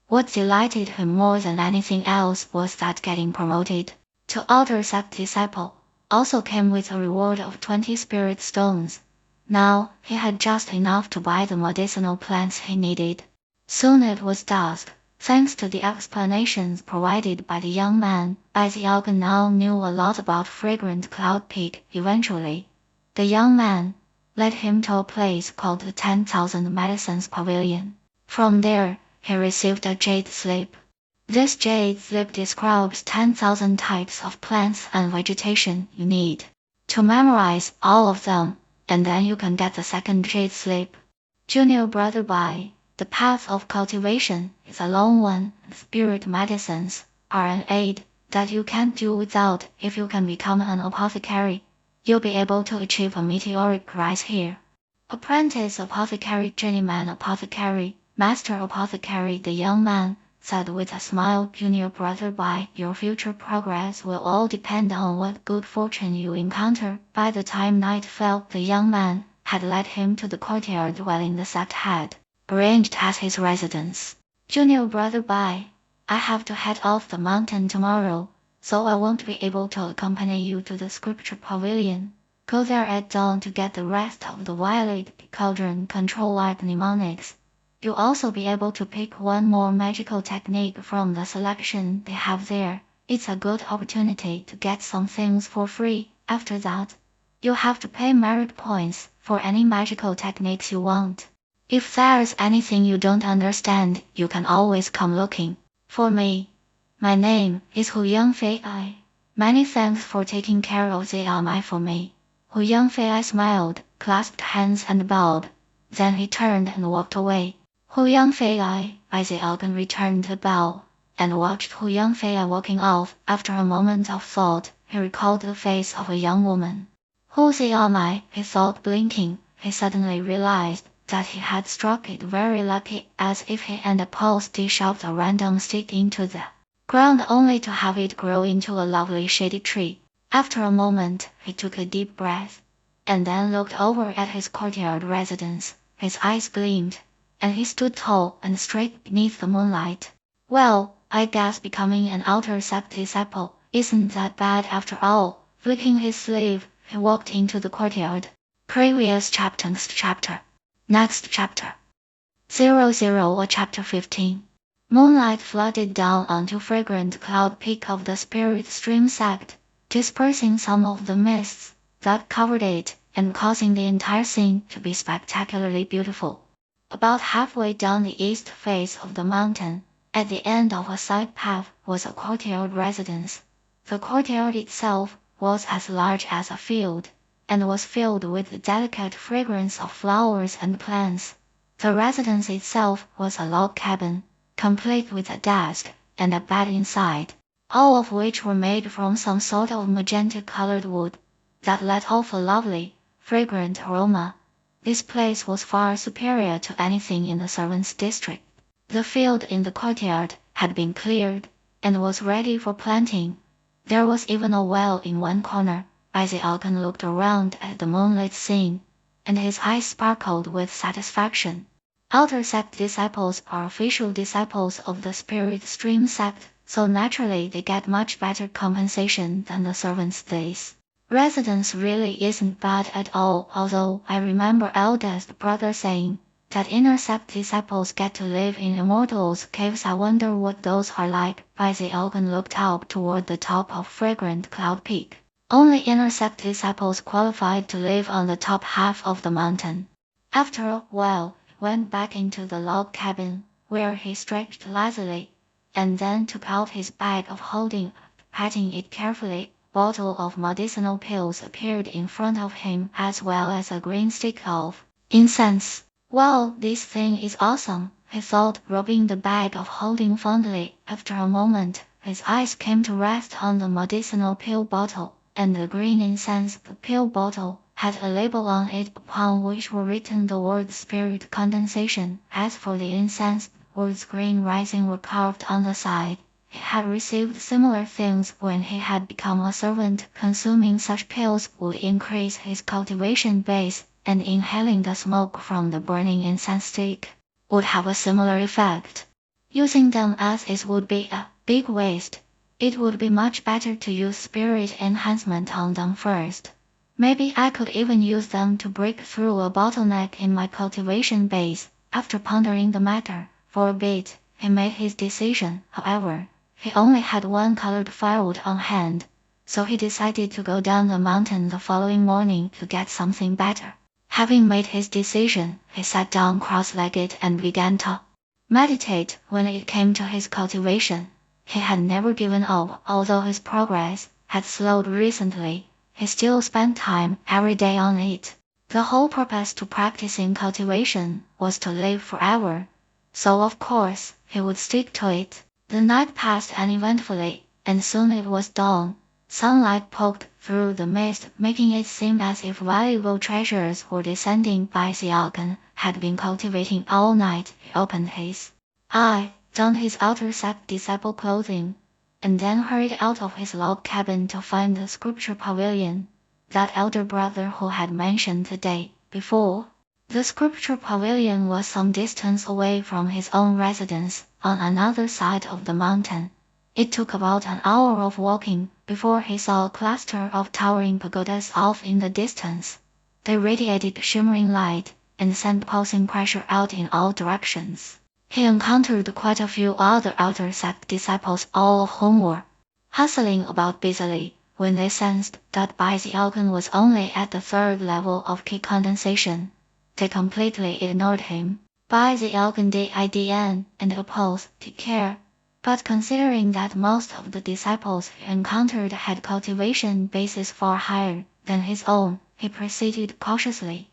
What delighted him more than anything else was that getting promoted to outer sect disciple also came with a reward of 20 spirit stones. Now, he had just enough to buy the medicinal plants he needed. Soon it was dusk. Thanks to the explanations provided by the young man, Bai Zialgan now knew a lot about Fragrant Cloud Peak. Eventually, the young man led him to a place called the 10,000 Medicines Pavilion. From there, he received a jade slip. This jade slip describes 10,000 types of plants and vegetation you need to memorize all of them, and then you can get the second jade slip. Junior brother Bai, the path of cultivation is a long one. Spirit medicines are an aid that you can't do without. If you can become an apothecary, you'll be able to achieve a meteoric rise here. Apprentice apothecary, journeyman apothecary, master apothecary, the young man said with a smile. Junior brother Bai, your future progress will all depend on what good fortune you encounter. By the time night fell, the young man had led him to the courtyard dwelling the sect had arranged as his residence. Junior brother Bai, I have to head off the mountain tomorrow, so I won't be able to accompany you to the scripture pavilion. Go there at dawn to get the rest of the violet cauldron control like mnemonics. You'll also be able to pick one more magical technique from the selection they have there. It's a good opportunity to get some things for free. After that, you'll have to pay merit points for any magical techniques you want. If there's anything you don't understand, you can always come looking for me. My name is Hu Yangfei. Many thanks for taking care of the Almai for me. Hu Yangfei smiled, clasped hands and bowed. Then he turned and walked away. Hu Yangfei, Bai Zialgan returned the bow and watched Hu Yangfei walking off. After a moment of thought, he recalled the face of a young woman. Who Zialmai, he thought, blinking. He suddenly realized that he had struck it very lucky, as if he and a pulse shoved a random stick into the ground only to have it grow into a lovely shady tree. After a moment, he took a deep breath, and then looked over at his courtyard residence. His eyes gleamed, and he stood tall and straight beneath the moonlight. Well, I guess becoming an outer sect disciple isn't that bad after all. Flicking his sleeve, he walked into the courtyard. Previous chapter. Next chapter. 00 or chapter 15. Moonlight flooded down onto Fragrant Cloud Peak of the Spirit Stream sect, dispersing some of the mists that covered it and causing the entire scene to be spectacularly beautiful. About halfway down the east face of the mountain, at the end of a side path, was a courtyard residence. The courtyard itself was as large as a field, and was filled with the delicate fragrance of flowers and plants. The residence itself was a log cabin, complete with a desk and a bed inside, all of which were made from some sort of magenta-colored wood that let off a lovely, fragrant aroma. This place was far superior to anything in the servants' district. The field in the courtyard had been cleared and was ready for planting. There was even a well in one corner. Bai Zialgan looked around at the moonlit scene, and his eyes sparkled with satisfaction. Outer sect disciples are official disciples of the Spirit Stream sect, so naturally they get much better compensation than the servants. This residence really isn't bad at all, although I remember eldest brother saying that inner sect disciples get to live in immortals' caves. I wonder what those are like. Bai Zialgan looked up toward the top of Fragrant Cloud Peak. Only inner sect disciples qualified to live on the top half of the mountain. After a while, he went back into the log cabin, where he stretched lazily, and then took out his bag of holding. patting it carefully. Bottle of medicinal pills appeared in front of him as well as a green stick of incense. Wow, this thing is awesome, he thought, rubbing the bag of holding fondly. After a moment, his eyes came to rest on the medicinal pill bottle, and the green incense. The pill bottle had a label on it upon which were written the words spirit condensation. As for the incense, words green rising were carved on the side. He had received similar things when he had become a servant. Consuming such pills would increase his cultivation base, and inhaling the smoke from the burning incense stick would have a similar effect. Using them as is would be a big waste. It would be much better to use spirit enhancement on them first. Maybe I could even use them to break through a bottleneck in my cultivation base. After pondering the matter for a bit, he made his decision. However, he only had one colored firewood on hand, so he decided to go down the mountain the following morning to get something better. Having made his decision, he sat down cross-legged and began to meditate. When it came to his cultivation, he had never given up. Although his progress had slowed recently, he still spent time every day on it. The whole purpose to practicing cultivation was to live forever, so of course he would stick to it. The night passed uneventfully, and soon it was dawn. Sunlight poked through the mist, making it seem as if valuable treasures were descending. Bai Xiaogan had been cultivating all night. He opened his eye, donned his outer sack disciple clothing, and then hurried out of his log cabin to find the scripture pavilion, that elder brother who had mentioned the day before. The scripture pavilion was some distance away from his own residence, on another side of the mountain. It took about an hour of walking before he saw a cluster of towering pagodas off in the distance. They radiated shimmering light and sent pulsing pressure out in all directions. He encountered quite a few other outer sect disciples, all of whom were hustling about busily. When they sensed that Bai Xiaogan was only at the third level of ki condensation, they completely ignored him. Bai Xiaogan didn't and opposed to care. But considering that most of the disciples he encountered had cultivation bases far higher than his own, he proceeded cautiously.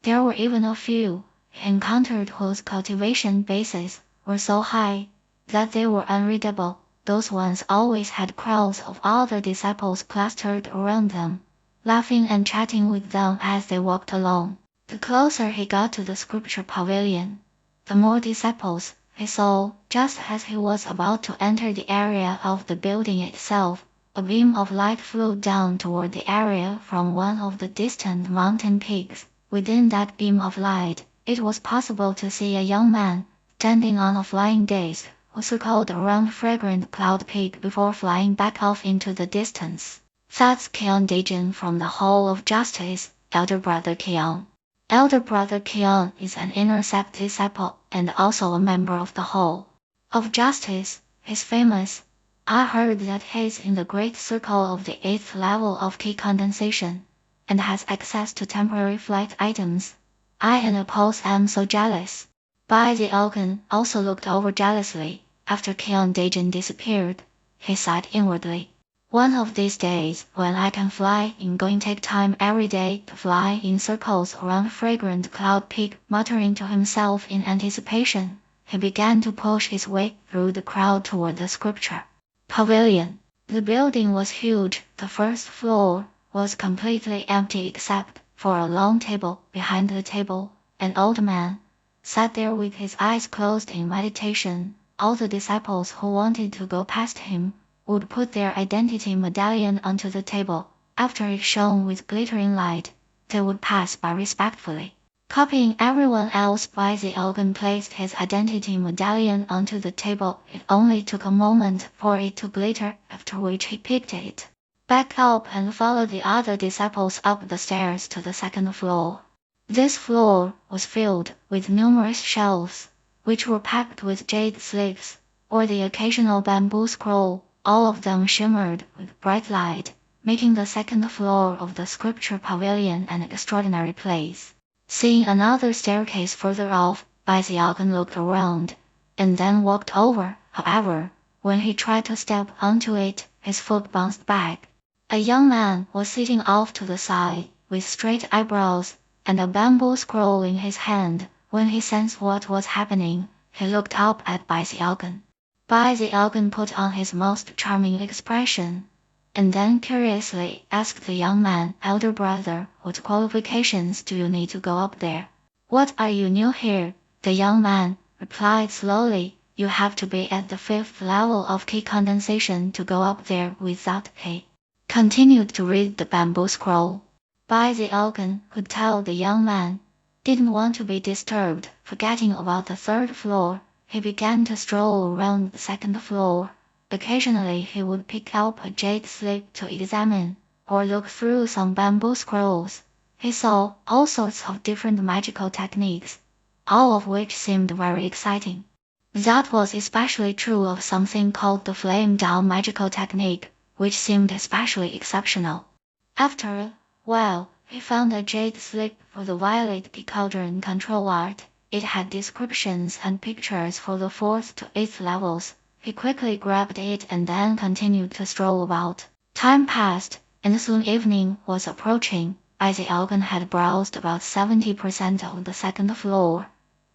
There were even a few he encountered whose cultivation bases were so high that they were unreadable. Those ones always had crowds of other disciples clustered around them, laughing and chatting with them as they walked along. The closer he got to the scripture pavilion, the more disciples he saw. Just as he was about to enter the area of the building itself, a beam of light flew down toward the area from one of the distant mountain peaks. Within that beam of light, it was possible to see a young man standing on a flying disc, who circled around fragrant cloud peak before flying back off into the distance. That's Qian Dejin from the Hall of Justice, elder brother Qian. Elder brother Qian is an inner sect disciple and also a member of the Hall of Justice. He's famous. I heard that he's in the great circle of the 8th level of ki condensation, and has access to temporary flight items. I and Oppose am so jealous. Bai Xiaogan also looked over jealously. After Qian Dejin disappeared, he sighed inwardly. One of these days, when I can fly, I'm going to take time every day to fly in circles around fragrant cloud peak. Muttering to himself in anticipation, he began to push his way through the crowd toward the scripture pavilion. The building was huge. The first floor was completely empty except for a long table. Behind the table, an old man sat there with his eyes closed in meditation. All the disciples who wanted to go past him would put their identity medallion onto the table. After it shone with glittering light, they would pass by respectfully. Copying everyone else, Bai Xiaogan placed his identity medallion onto the table. It only took a moment for it to glitter, after which he picked it back up and followed the other disciples up the stairs to the second floor. This floor was filled with numerous shelves, which were packed with jade slips, or the occasional bamboo scroll. All of them shimmered with bright light, making the second floor of the scripture pavilion an extraordinary place. Seeing another staircase further off, Bai Xiaogan looked around, and then walked over. However, when he tried to step onto it, his foot bounced back. A young man was sitting off to the side, with straight eyebrows, and a bamboo scroll in his hand. When he sensed what was happening, he looked up at Bai Xiaogan. Bai Xiaogan put on his most charming expression, and then curiously asked the young man, "Elder brother, what qualifications do you need to go up there?" "What are you new here?" the young man replied slowly. "You have to be at the 5th level of key condensation to go up there without he continued to read the bamboo scroll. Bai Xiaogan could tell the young man didn't want to be disturbed. Forgetting about the 3rd floor, he began to stroll around the 2nd floor. Occasionally he would pick up a jade slip to examine, or look through some bamboo scrolls. He saw all sorts of different magical techniques, all of which seemed very exciting. That was especially true of something called the Flame Down magical technique, which seemed especially exceptional. After a while, he found a jade slip for the Violet Key Cauldron control art. It had descriptions and pictures for the 4th to 8th levels. He quickly grabbed it and then continued to stroll about. Time passed, and soon evening was approaching. Bai Xiaogan had browsed about 70% of the 2nd floor,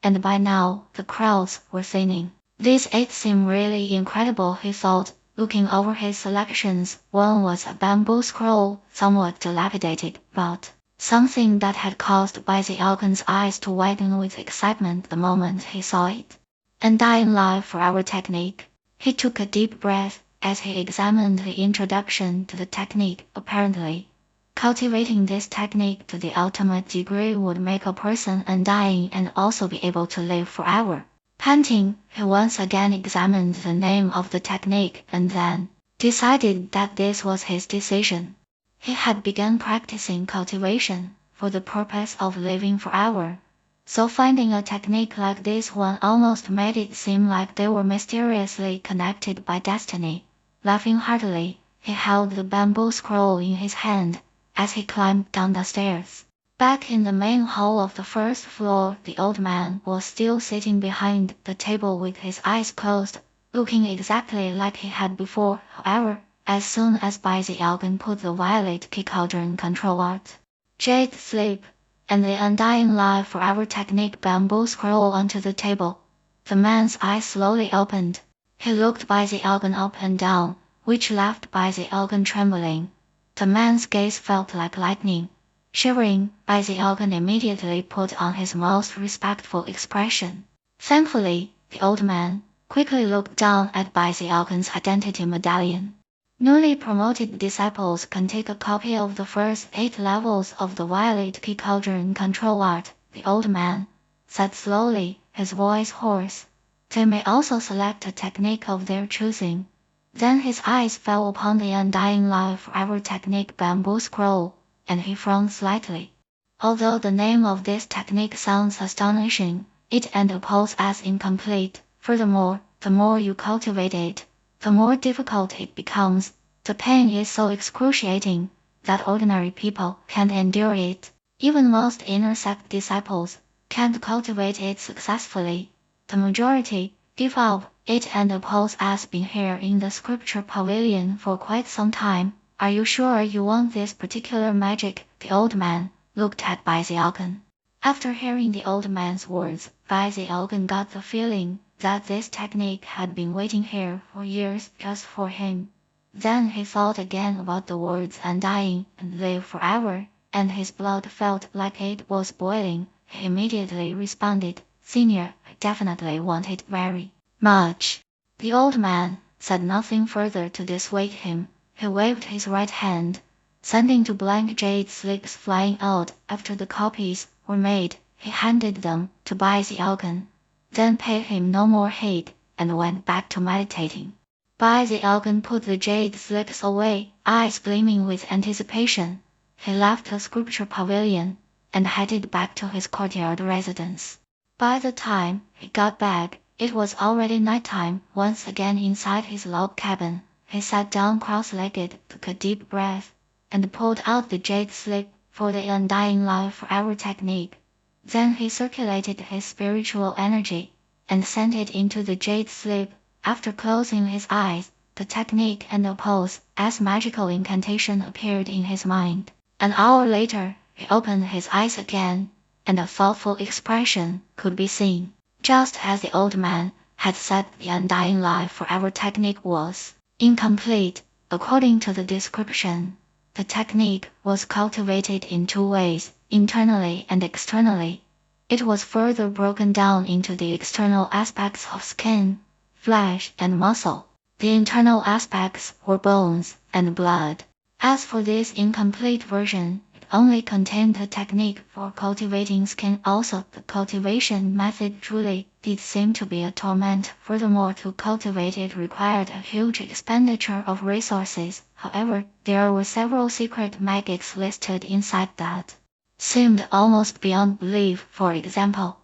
and by now the crowds were thinning. These 8 seem really incredible, he thought, looking over his selections. One was a bamboo scroll, somewhat dilapidated, but something that had caused Bai Xiaogan's eyes to widen with excitement the moment he saw it. Undying Life Forever technique. He took a deep breath as he examined the introduction to the technique. Apparently, cultivating this technique to the ultimate degree would make a person undying and also be able to live forever. Panting, he once again examined the name of the technique and then decided that this was his decision. He had begun practicing cultivation for the purpose of living forever. So finding a technique like this one almost made it seem like they were mysteriously connected by destiny. Laughing heartily, he held the bamboo scroll in his hand as he climbed down the stairs. Back in the main hall of the 1st floor, the old man was still sitting behind the table with his eyes closed, looking exactly like he had before. However, as soon as Bai Xiaogan put the Violet Key Cauldron control art, jade slip, and the Undying Life Forever technique bamboo scroll onto the table, the man's eyes slowly opened. He looked Bai Xiaogan up and down, which left Bai Xiaogan trembling. The man's gaze felt like lightning. Shivering, Bai Xiaogan immediately put on his most respectful expression. Thankfully, the old man quickly looked down at Bai Xiaogan's identity medallion. Newly promoted disciples can take a copy of the first 8 levels of the Violet Key Cauldron control art, the old man said slowly, his voice hoarse. They may also select a technique of their choosing. Then his eyes fell upon the Undying Life Forever technique bamboo scroll, and he frowned slightly. Although the name of this technique sounds astonishing, it ends pose as incomplete. Furthermore, the more you cultivate it, the more difficult it becomes. The pain is so excruciating that ordinary people can't endure it. Even most inner sect disciples can't cultivate it successfully. The majority give up. It and oppose has been here in the scripture pavilion for quite some time. Are you sure you want this particular magic? The old man looked at Bai Xiaogan. After hearing the old man's words, Bai Xiaogan got the feeling that this technique had been waiting here for years just for him. Then he thought again about the words undying and live forever, and his blood felt like it was boiling. He immediately responded, "Senior, I definitely want it very much." The old man said nothing further to dissuade him. He waved his right hand, sending 2 blank jade slips flying out. After the copies were made, he handed them to Bai Xiaogan, then paid him no more heed, and went back to meditating. Bai Xiaogan put the jade slips away, eyes gleaming with anticipation. He left the scripture pavilion and headed back to his courtyard residence. By the time he got back, it was already nighttime. Once again inside his log cabin, he sat down cross-legged, took a deep breath, and pulled out the jade slip for the Undying Life Forever technique. Then he circulated his spiritual energy and sent it into the jade slip. After closing his eyes, the technique and the pose as magical incantation appeared in his mind. An hour later, he opened his eyes again, and a thoughtful expression could be seen. Just as the old man had said, the undying life forever technique was incomplete, according to the description. The technique was cultivated in two ways, internally and externally. It was further broken down into the external aspects of skin, flesh, and muscle. The internal aspects were bones and blood. As for this incomplete version, it only contained the technique for cultivating skin. Also, the cultivation method truly did seem to be a torment. Furthermore, to cultivate it required a huge expenditure of resources. However, there were several secret magics listed inside that seemed almost beyond belief. For example,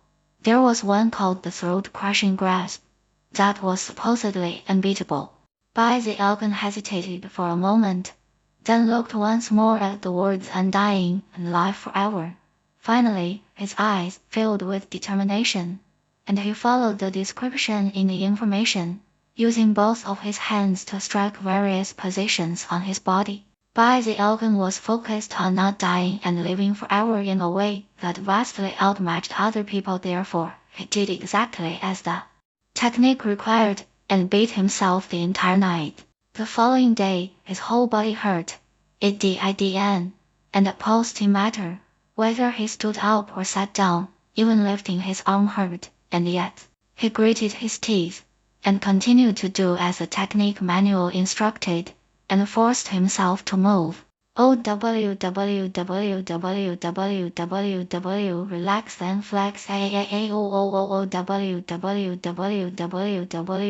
there was one called the throat-crushing grasp that was supposedly unbeatable. Bai Zhiao hesitated for a moment, then looked once more at the words undying and life forever. Finally, his eyes filled with determination, and he followed the description in the information, using both of his hands to strike various positions on his body. Bai Zhiao was focused on not dying and living forever in a way that vastly outmatched other people. Therefore, he did exactly as the technique required, and beat himself the entire night. The following day, his whole body hurt. It didn't, and opposed him matter, whether he stood up or sat down, even lifting his arm hurt, and yet, he gritted his teeth, and continued to do as the technique manual instructed, and forced himself to move. Relax then flex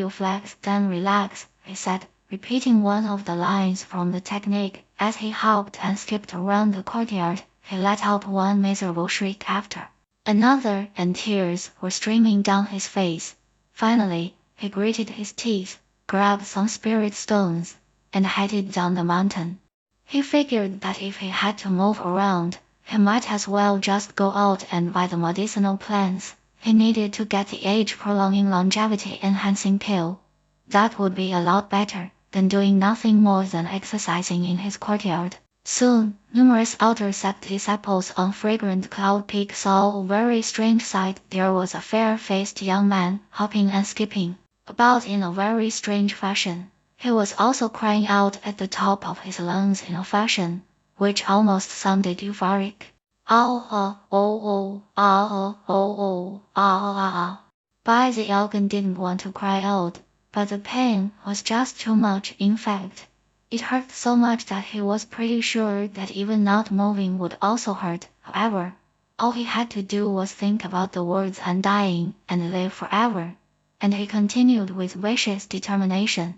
flex then relax, he said, repeating one of the lines from the technique. As he hopped and skipped around the courtyard, he let out one miserable shriek after another, and tears were streaming down his face. Finally, he gritted his teeth, grabbed some spirit stones, and headed down the mountain. He figured that if he had to move around, he might as well just go out and buy the medicinal plants. He needed to get the age-prolonging longevity-enhancing pill. That would be a lot better than doing nothing more than exercising in his courtyard. Soon, numerous outer sect disciples on Fragrant Cloud Peak saw a very strange sight. There was a fair-faced young man hopping and skipping about in a very strange fashion. He was also crying out at the top of his lungs in a fashion which almost sounded euphoric. Bai Zhiao didn't want to cry out, but the pain was just too much. In fact, it hurt so much that he was pretty sure that even not moving would also hurt. However, all he had to do was think about the words undying and live forever, and he continued with vicious determination.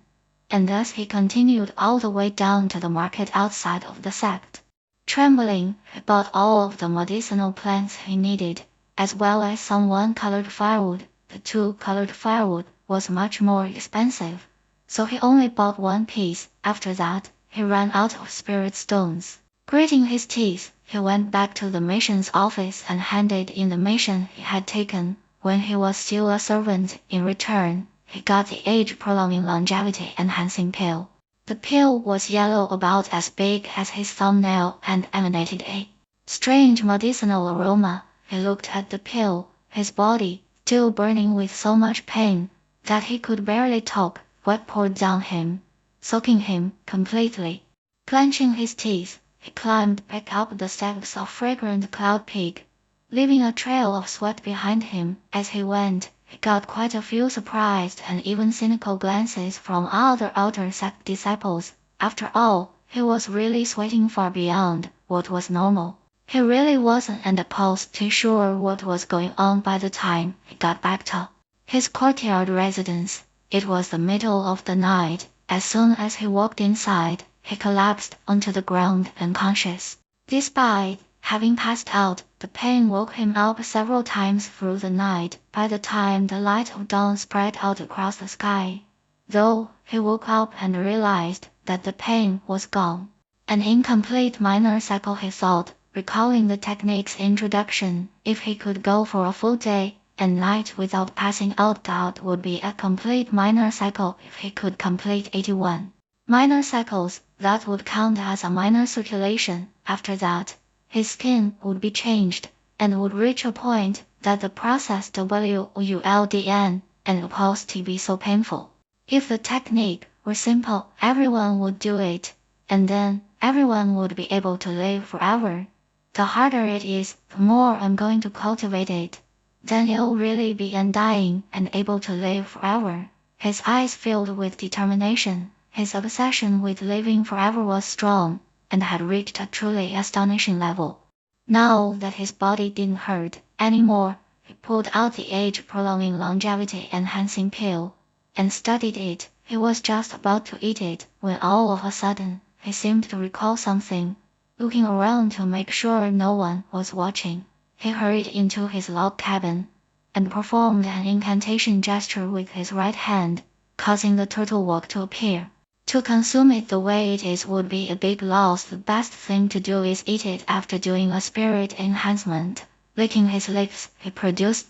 And thus he continued all the way down to the market outside of the sect. Trembling, he bought all of the medicinal plants he needed, as well as some one-colored firewood. The two-colored firewood was much more expensive, so he only bought one piece. After that, he ran out of spirit stones. Gritting his teeth, he went back to the mission's office and handed in the mission he had taken when he was still a servant. In return, he got the age-prolonging longevity-enhancing pill. The pill was yellow, about as big as his thumbnail, and emanated a strange medicinal aroma. He looked at the pill, his body still burning with so much pain that he could barely talk. What poured down him, soaking him completely. Clenching his teeth, he climbed back up the steps of Fragrant Cloud Peak, leaving a trail of sweat behind him. As he went, he got quite a few surprised and even cynical glances from other outer sect disciples. After all, he was really sweating far beyond what was normal. He really wasn't opposed to sure what was going on by the time he got back to his courtyard residence. It was the middle of the night. As soon as he walked inside, he collapsed onto the ground unconscious. Despite having passed out, the pain woke him up several times through the night. By the time the light of dawn spread out across the sky, though, he woke up and realized that the pain was gone. An incomplete minor cycle, he thought, recalling the technique's introduction. If he could go for a full day and night without passing out. That would be a complete minor cycle if he could complete 81 minor cycles. That would count as a minor circulation. After that, his skin would be changed and would reach a point that the process WULDN and opposed to be so painful. If the technique were simple, everyone would do it, and then everyone would be able to live forever. The harder it is, the more I'm going to cultivate it. Then you'll really be undying and able to live forever. His eyes filled with determination. His obsession with living forever was strong, and had reached a truly astonishing level. Now that his body didn't hurt anymore, he pulled out the age-prolonging longevity enhancing pill, and studied it. He was just about to eat it, when all of a sudden, he seemed to recall something. Looking around to make sure no one was watching, he hurried into his log cabin, and performed an incantation gesture with his right hand, causing the turtle walk to appear. To consume it the way it is would be a big loss. The best thing to do is eat it. After doing a spirit enhancement, licking his lips, he produced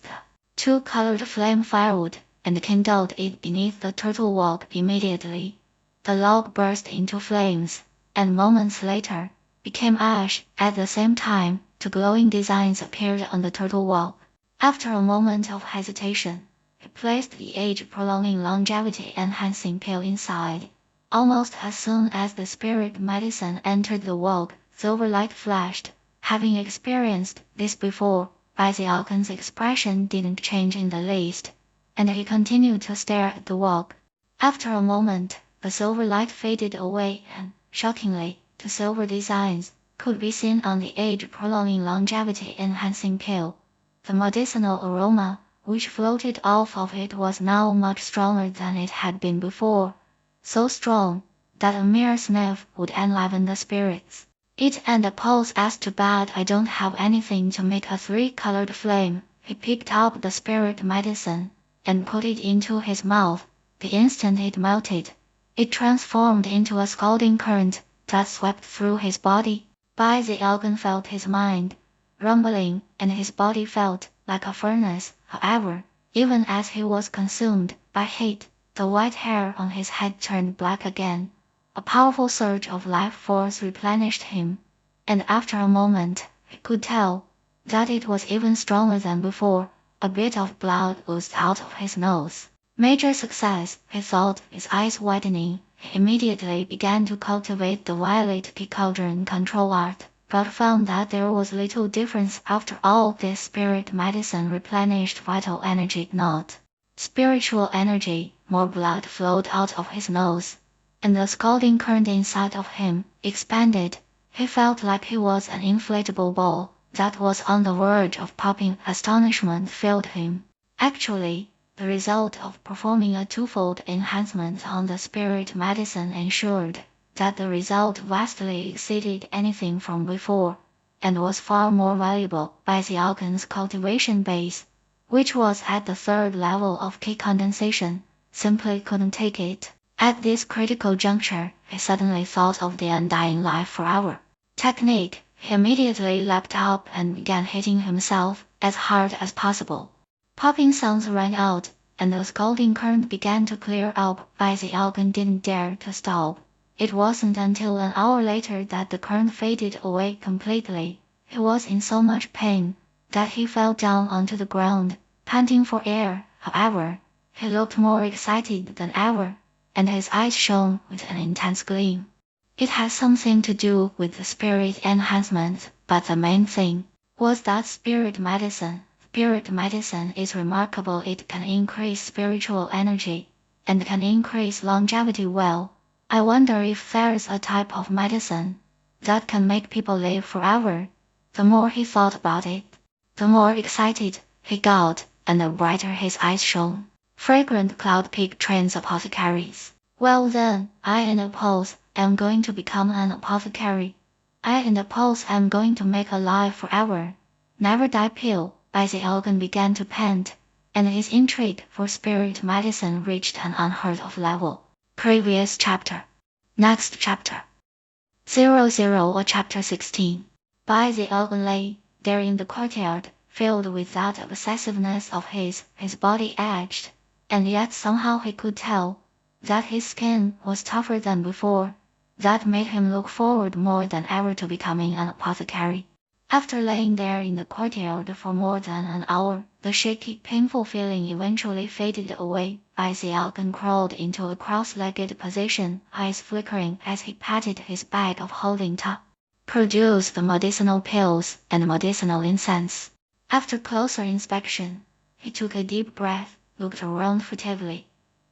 two-colored flame firewood, and kindled it beneath the turtle walk immediately. The log burst into flames, and moments later, became ash. At the same time, two glowing designs appeared on the turtle walk. After a moment of hesitation, he placed the age-prolonging longevity enhancing pill inside. Almost as soon as the spirit medicine entered the walk, silver light flashed. Having experienced this before, Baisialkan's expression didn't change in the least, and he continued to stare at the walk. After a moment, the silver light faded away and, shockingly, the silver designs could be seen on the age-prolonging longevity enhancing pill. The medicinal aroma, which floated off of it, was now much stronger than it had been before. So strong that a mere sniff would enliven the spirits. It and a pulse. As too bad I don't have anything to make a three-colored flame. He picked up the spirit medicine and put it into his mouth. The instant it melted, it transformed into a scalding current that swept through his body. Baisialkan felt his mind rumbling, and his body felt like a furnace. However, even as he was consumed by heat, the white hair on his head turned black again. A powerful surge of life force replenished him, and after a moment, he could tell that it was even stronger than before. A bit of blood oozed out of his nose. Major success, he thought, his eyes widening. He immediately began to cultivate the violet key cauldron control art, but found that there was little difference. After all, this spirit medicine replenished vital energy, not spiritual energy. More blood flowed out of his nose, and the scalding current inside of him expanded. He felt like he was an inflatable ball that was on the verge of popping. Astonishment filled him. Actually, the result of performing a twofold enhancement on the spirit medicine ensured that the result vastly exceeded anything from before, and was far more valuable. Baisialkan's cultivation base, which was at the third level of key condensation, simply couldn't take it. At this critical juncture, he suddenly thought of the undying life forever technique. He immediately leapt up and began hitting himself as hard as possible. Popping sounds rang out, and the scalding current began to clear up. Baisialkan didn't dare to stop. It wasn't until an hour later that the current faded away completely. He was in so much pain that he fell down onto the ground, panting for air. However, he looked more excited than ever, and his eyes shone with an intense gleam. It had something to do with the spirit enhancement, but the main thing was that spirit medicine. Spirit medicine is remarkable. It can increase spiritual energy, and can increase longevity. Well, I wonder if there's a type of medicine that can make people live forever. The more he thought about it, the more excited he got, and the brighter his eyes shone. Fragrant cloud peak trains apothecaries. Well then, I and Oppose am going to become an apothecary. I and Oppose am going to make a life forever, never die pill. Baisialkan began to pant, and his intrigue for spirit medicine reached an unheard of level. Previous chapter. Next chapter. 00 or chapter 16. Baisialkan lay there in the courtyard, filled with that obsessiveness of his body aged, and yet somehow he could tell that his skin was tougher than before. That made him look forward more than ever to becoming an apothecary. After laying there in the courtyard for more than an hour, the shaky, painful feeling eventually faded away. Alkan crawled into a cross-legged position, eyes flickering as he patted his bag of holding produced the medicinal pills and medicinal incense. After closer inspection, he took a deep breath, looked around furtively,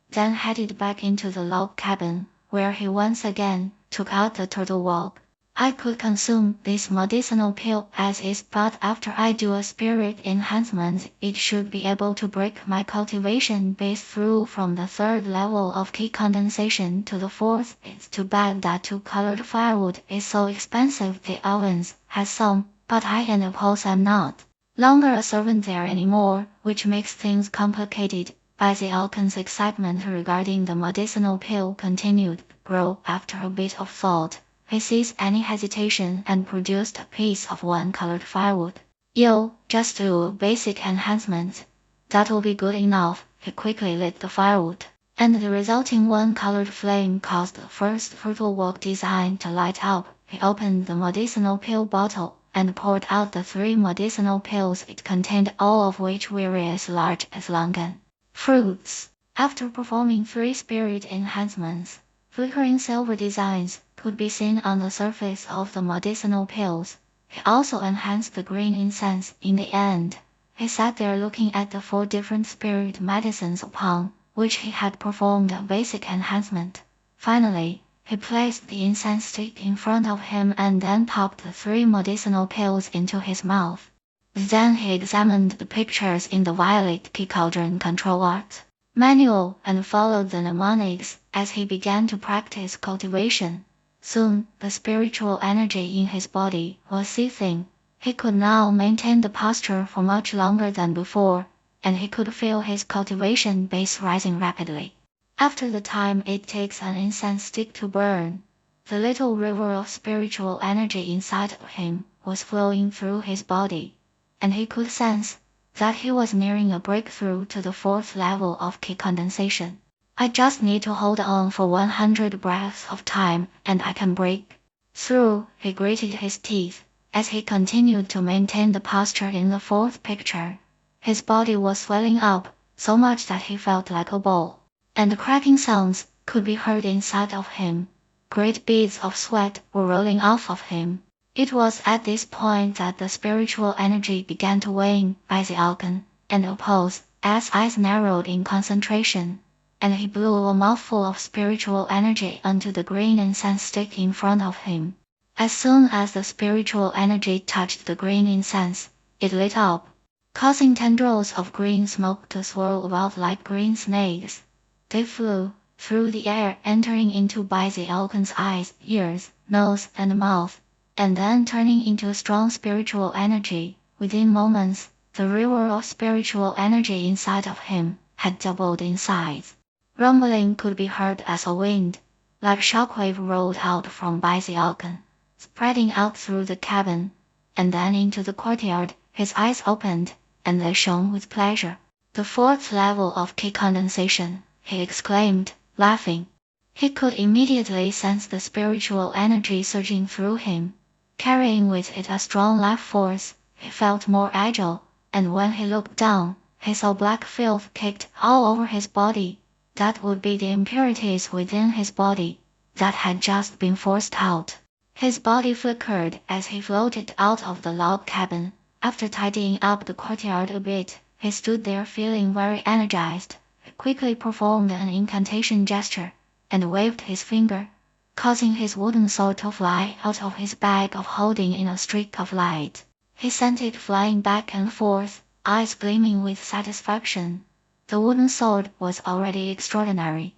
then headed back into the log cabin, where he once again took out the turtle walk. I could consume this medicinal pill as is, but after I do a spirit enhancement, it should be able to break my cultivation base through from the 3rd level of key condensation to the 4th. It's too bad that 2-colored firewood is so expensive. The ovens has some, but I and suppose I'm not longer a servant there anymore, which makes things complicated. Alkan's excitement regarding the medicinal pill continued to grow. After a bit of thought, he ceased any hesitation and produced a piece of 1-colored firewood. Yo, just do a basic enhancement. That'll be good enough. He quickly lit the firewood, and the resulting 1-colored flame caused the first turtle walk design to light up. He opened the medicinal pill bottle and poured out the 3 medicinal pills it contained, all of which were as large as longan fruits. After performing 3 spirit enhancements, flickering silver designs could be seen on the surface of the medicinal pills. He also enhanced the green incense. In the end, he sat there looking at the 4 different spirit medicines upon which he had performed a basic enhancement. Finally, he placed the incense stick in front of him and then popped the 3 medicinal pills into his mouth. Then he examined the pictures in the violet key cauldron control art manual and followed the mnemonics as he began to practice cultivation. Soon, the spiritual energy in his body was seething. He could now maintain the posture for much longer than before, and he could feel his cultivation base rising rapidly. After the time it takes an incense stick to burn, the little river of spiritual energy inside of him was flowing through his body, and he could sense that he was nearing a breakthrough to the 4th level of key condensation. I just need to hold on for 100 breaths of time and I can break through. He gritted his teeth as he continued to maintain the posture in the 4th picture. His body was swelling up so much that he felt like a ball, and cracking sounds could be heard inside of him. Great beads of sweat were rolling off of him. It was at this point that the spiritual energy began to wane by Alkan and oppose, as eyes narrowed in concentration, and he blew a mouthful of spiritual energy onto the green incense stick in front of him. As soon as the spiritual energy touched the green incense, it lit up, causing tendrils of green smoke to swirl about like green snakes. They flew through the air, entering into Alkan's eyes, ears, nose, and mouth, and then turning into strong spiritual energy. Within moments, the river of spiritual energy inside of him had doubled in size. Rumbling could be heard as a wind, like shockwave rolled out from Alkan, spreading out through the cabin, and then into the courtyard. His eyes opened, and they shone with pleasure. The 4th level of key condensation, he exclaimed, laughing. He could immediately sense the spiritual energy surging through him, carrying with it a strong life force. He felt more agile, and when he looked down, he saw black filth caked all over his body. That would be the impurities within his body that had just been forced out. His body flickered as he floated out of the log cabin. After tidying up the courtyard a bit, he stood there feeling very energized. He quickly performed an incantation gesture and waved his finger, causing his wooden sword to fly out of his bag of holding in a streak of light. He sent it flying back and forth, eyes gleaming with satisfaction. The wooden sword was already extraordinary,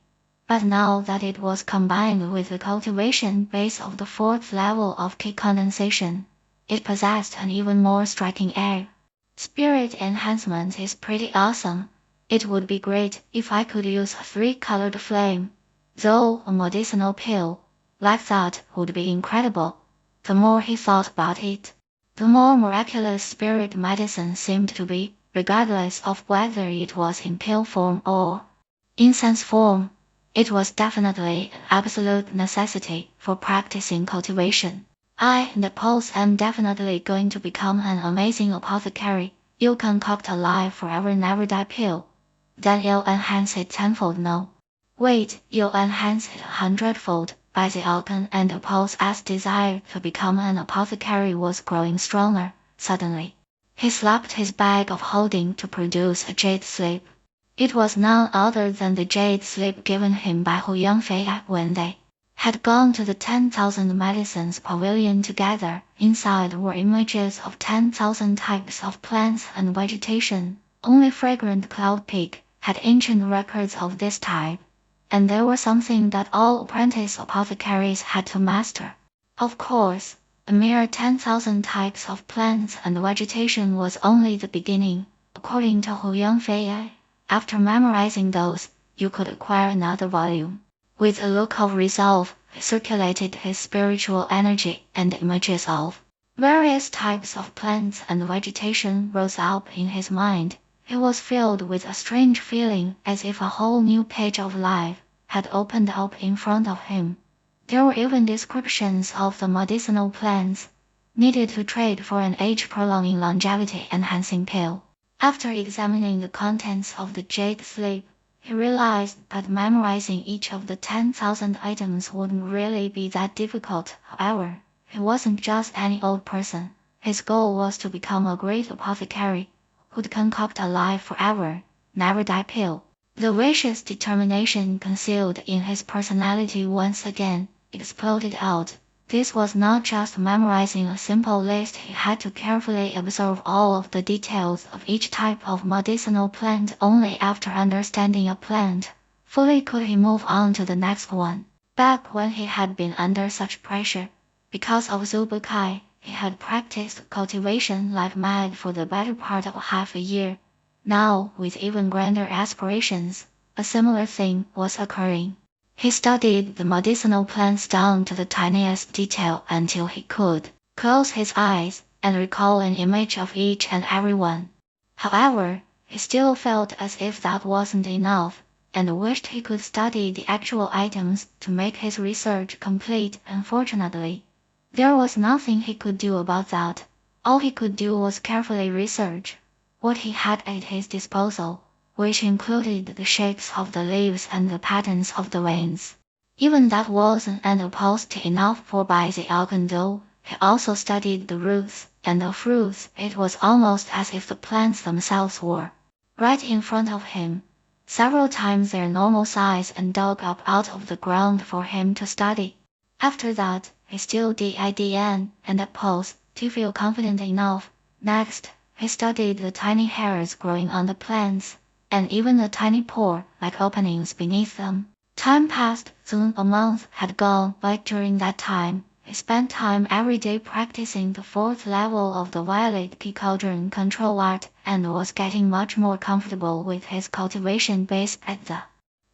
but now that it was combined with the cultivation base of the 4th level of key condensation, it possessed an even more striking air. Spirit enhancement is pretty awesome. It would be great if I could use a 3-colored flame, though a medicinal pill like that would be incredible. The more he thought about it, The more miraculous spirit medicine seemed to be, regardless of whether it was in pill form or in sense form. It was definitely an absolute necessity for practicing cultivation. I, the Pulse, am definitely going to become an amazing apothecary. You concoct a life forever never die pill. Then you'll enhance it tenfold. No. Wait, you'll enhance it 100-fold. By the alchemy and the Pulse's desire to become an apothecary was growing stronger. Suddenly, he slapped his bag of holding to produce a jade slip. It was none other than the jade slip given him by Hu Yangfei when they had gone to the 10,000 Medicines Pavilion together. Inside were images of 10,000 types of plants and vegetation. Only fragrant Cloud Peak had ancient records of this type, and they were something that all apprentice apothecaries had to master. Of course, a mere 10,000 types of plants and vegetation was only the beginning. According to Hu Yangfei, after memorizing those, you could acquire another volume. With a look of resolve, he circulated his spiritual energy, and images of various types of plants and vegetation rose up in his mind. He was filled with a strange feeling, as if a whole new page of life had opened up in front of him. There were even descriptions of the medicinal plants needed to trade for an age-prolonging longevity-enhancing pill. After examining the contents of the jade slip, he realized that memorizing each of the 10,000 items wouldn't really be that difficult. However, he wasn't just any old person. His goal was to become a great apothecary who'd concoct a life forever, never die pill. The vicious determination concealed in his personality once again exploded out. This was not just memorizing a simple list. He had to carefully observe all of the details of each type of medicinal plant. Only after understanding a plant fully could he move on to the next one. Back when he had been under such pressure, because of Zubukai, he had practiced cultivation like mad for the better part of half a year. Now, with even grander aspirations, a similar thing was occurring. He studied the medicinal plants down to the tiniest detail until he could close his eyes and recall an image of each and every one. However, he still felt as if that wasn't enough, and wished he could study the actual items to make his research complete. Unfortunately, there was nothing he could do about that. All he could do was carefully research what he had at his disposal, which included the shapes of the leaves and the patterns of the veins. Even that wasn't opposed enough for by the alchemy though. He also studied the roots and the fruits. It was almost as if the plants themselves were right in front of him, several times their normal size, and dug up out of the ground for him to study. After that, he still did and pose to feel confident enough. Next, he studied the tiny hairs growing on the plants, and even the tiny pore-like openings beneath them. Time passed. Soon a month had gone by. During that time, he spent time every day practicing the 4th level of the Violet Key Cauldron control art, and was getting much more comfortable with his cultivation base. At the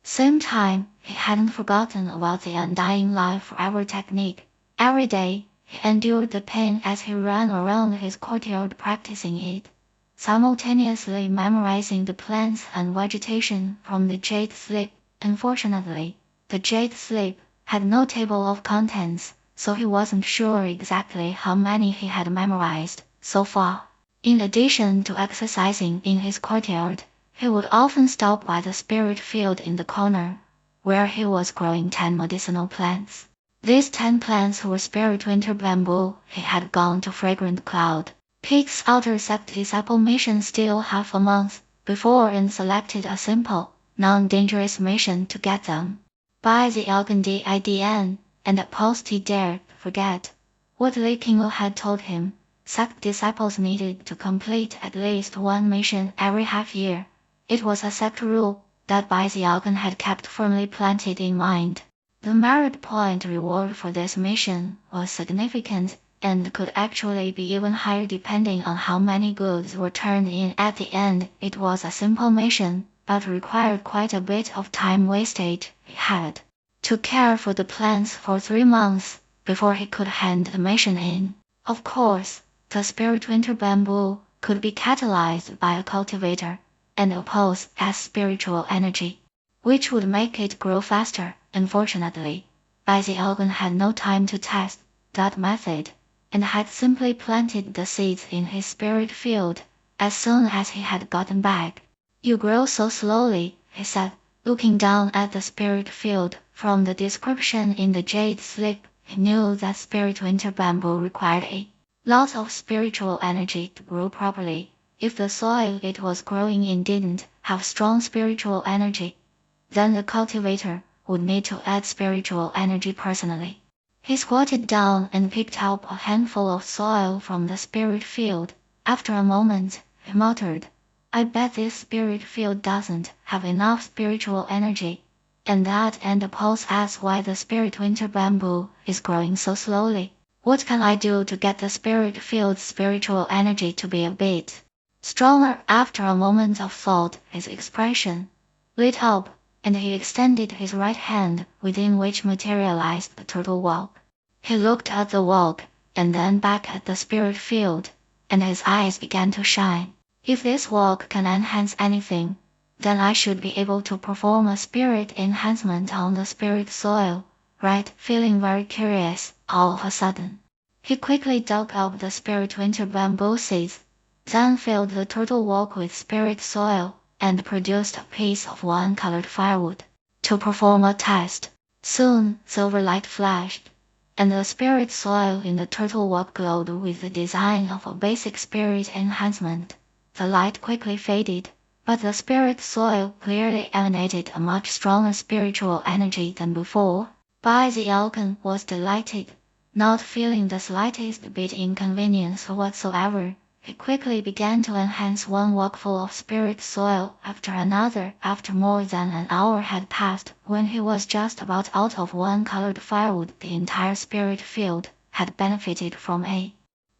same time, he hadn't forgotten about the undying life forever technique. Every day, he endured the pain as he ran around his courtyard practicing it, simultaneously memorizing the plants and vegetation from the jade slip. Unfortunately, the jade slip had no table of contents, so he wasn't sure exactly how many he had memorized so far. In addition to exercising in his courtyard, he would often stop by the spirit field in the corner, where he was growing 10 medicinal plants. These 10 plants were spirit winter bamboo. He had gone to Fragrant Cloud Peak's outer sect disciple mission still half a month before and selected a simple, non-dangerous mission to get them. By the alchemy IDN, and at post he dared forget what Li Qinglu had told him. Sect disciples needed to complete at least one mission every half year. It was a sect rule that Bai Xiaogan had kept firmly planted in mind. The merit point reward for this mission was significant, and could actually be even higher depending on how many goods were turned in at the end. It was a simple mission, but required quite a bit of time wasted. He had to care for the plants for 3 months before he could hand the mission in. Of course, the spirit winter bamboo could be catalyzed by a cultivator and opposed as spiritual energy, which would make it grow faster. Unfortunately, Elgin had no time to test that method, and had simply planted the seeds in his spirit field as soon as he had gotten back. You grow so slowly, he said, looking down at the spirit field. From the description in the jade slip, he knew that spirit winter bamboo required a lot of spiritual energy to grow properly. If the soil it was growing in didn't have strong spiritual energy, then the cultivator would need to add spiritual energy personally. He squatted down and picked up a handful of soil from the spirit field. After a moment, he muttered, I bet this spirit field doesn't have enough spiritual energy, and that and pose asks why the spirit winter bamboo is growing so slowly. What can I do to get the spirit field's spiritual energy to be a bit stronger? After a moment of thought, his expression lit up, and he extended his right hand, within which materialized the turtle walk. He looked at the walk, and then back at the spirit field, and his eyes began to shine. If this walk can enhance anything, then I should be able to perform a spirit enhancement on the spirit soil, right? Feeling very curious, all of a sudden, he quickly dug up the spirit winter bamboo seeds, then filled the turtle walk with spirit soil, and produced a piece of one-colored firewood to perform a test. Soon, silver light flashed, and the spirit soil in the turtle walk glowed with the design of a basic spirit enhancement. The light quickly faded, but the spirit soil clearly emanated a much stronger spiritual energy than before. Elgin was delighted, not feeling the slightest bit inconvenience whatsoever. He quickly began to enhance one walkful of spirit soil after another. After more than an hour had passed, when he was just about out of one-colored firewood, the entire spirit field had benefited from a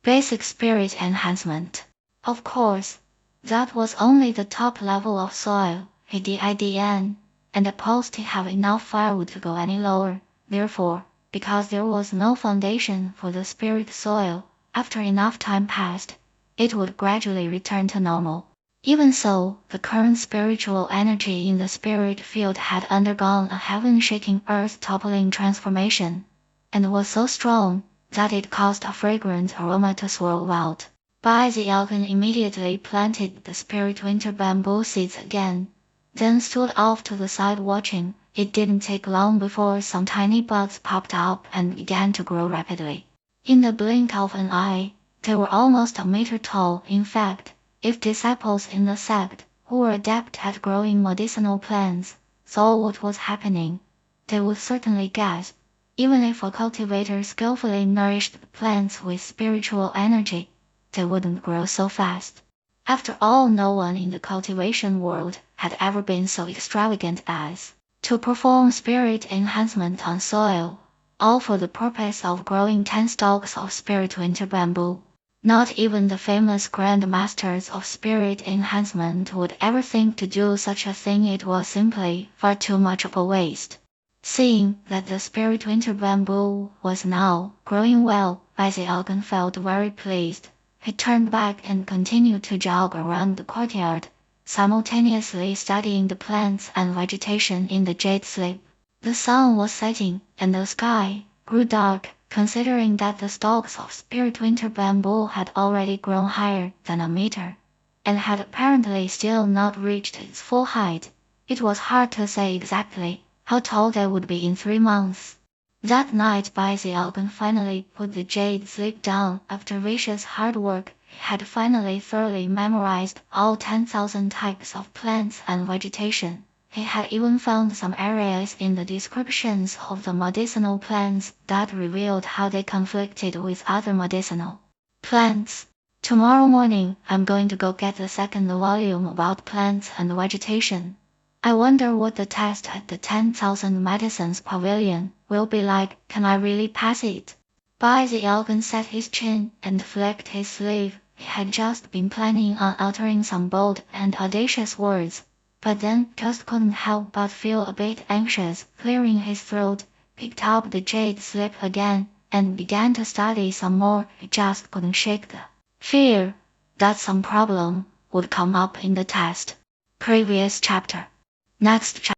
basic spirit enhancement. Of course, that was only the top level of soil. He didn't suppose to have enough firewood to go any lower. Therefore, because there was no foundation for the spirit soil, after enough time passed, it would gradually return to normal. Even so, the current spiritual energy in the spirit field had undergone a heaven-shaking, earth-toppling transformation, and was so strong that it caused a fragrant aroma to swirl out. Elgin immediately planted the spirit winter bamboo seeds again, then stood off to the side watching. It didn't take long before some tiny buds popped up and began to grow rapidly. In the blink of an eye, they were almost a meter tall. In fact, if disciples in the sect, who were adept at growing medicinal plants, saw what was happening, they would certainly gasp. Even if a cultivator skillfully nourished the plants with spiritual energy, they wouldn't grow so fast. After all, no one in the cultivation world had ever been so extravagant as to perform spirit enhancement on soil, all for the purpose of growing 10 stalks of spirit winter bamboo. Not even the famous grand masters of spirit enhancement would ever think to do such a thing. It was simply far too much of a waste. Seeing that the spirit winter bamboo was now growing well, Elgin felt very pleased. He turned back and continued to jog around the courtyard, simultaneously studying the plants and vegetation in the jade slip. The sun was setting, and the sky grew dark. Considering that the stalks of spirit winter bamboo had already grown higher than a meter, and had apparently still not reached its full height, it was hard to say exactly how tall they would be in 3 months. That night, Elgin finally put the jade slip down. After vicious hard work, he had finally thoroughly memorized all 10,000 types of plants and vegetation. He had even found some areas in the descriptions of the medicinal plants that revealed how they conflicted with other medicinal plants. Tomorrow morning, I'm going to go get the second volume about plants and vegetation. I wonder what the test at the 10,000 Medicines Pavilion will be like. Can I really pass it? Elgin set his chin and flicked his sleeve. He had just been planning on uttering some bold and audacious words, but then just couldn't help but feel a bit anxious. Clearing his throat, picked up the jade slip again, and began to study some more. He just couldn't shake the fear that some problem would come up in the test. Previous chapter. Next chapter.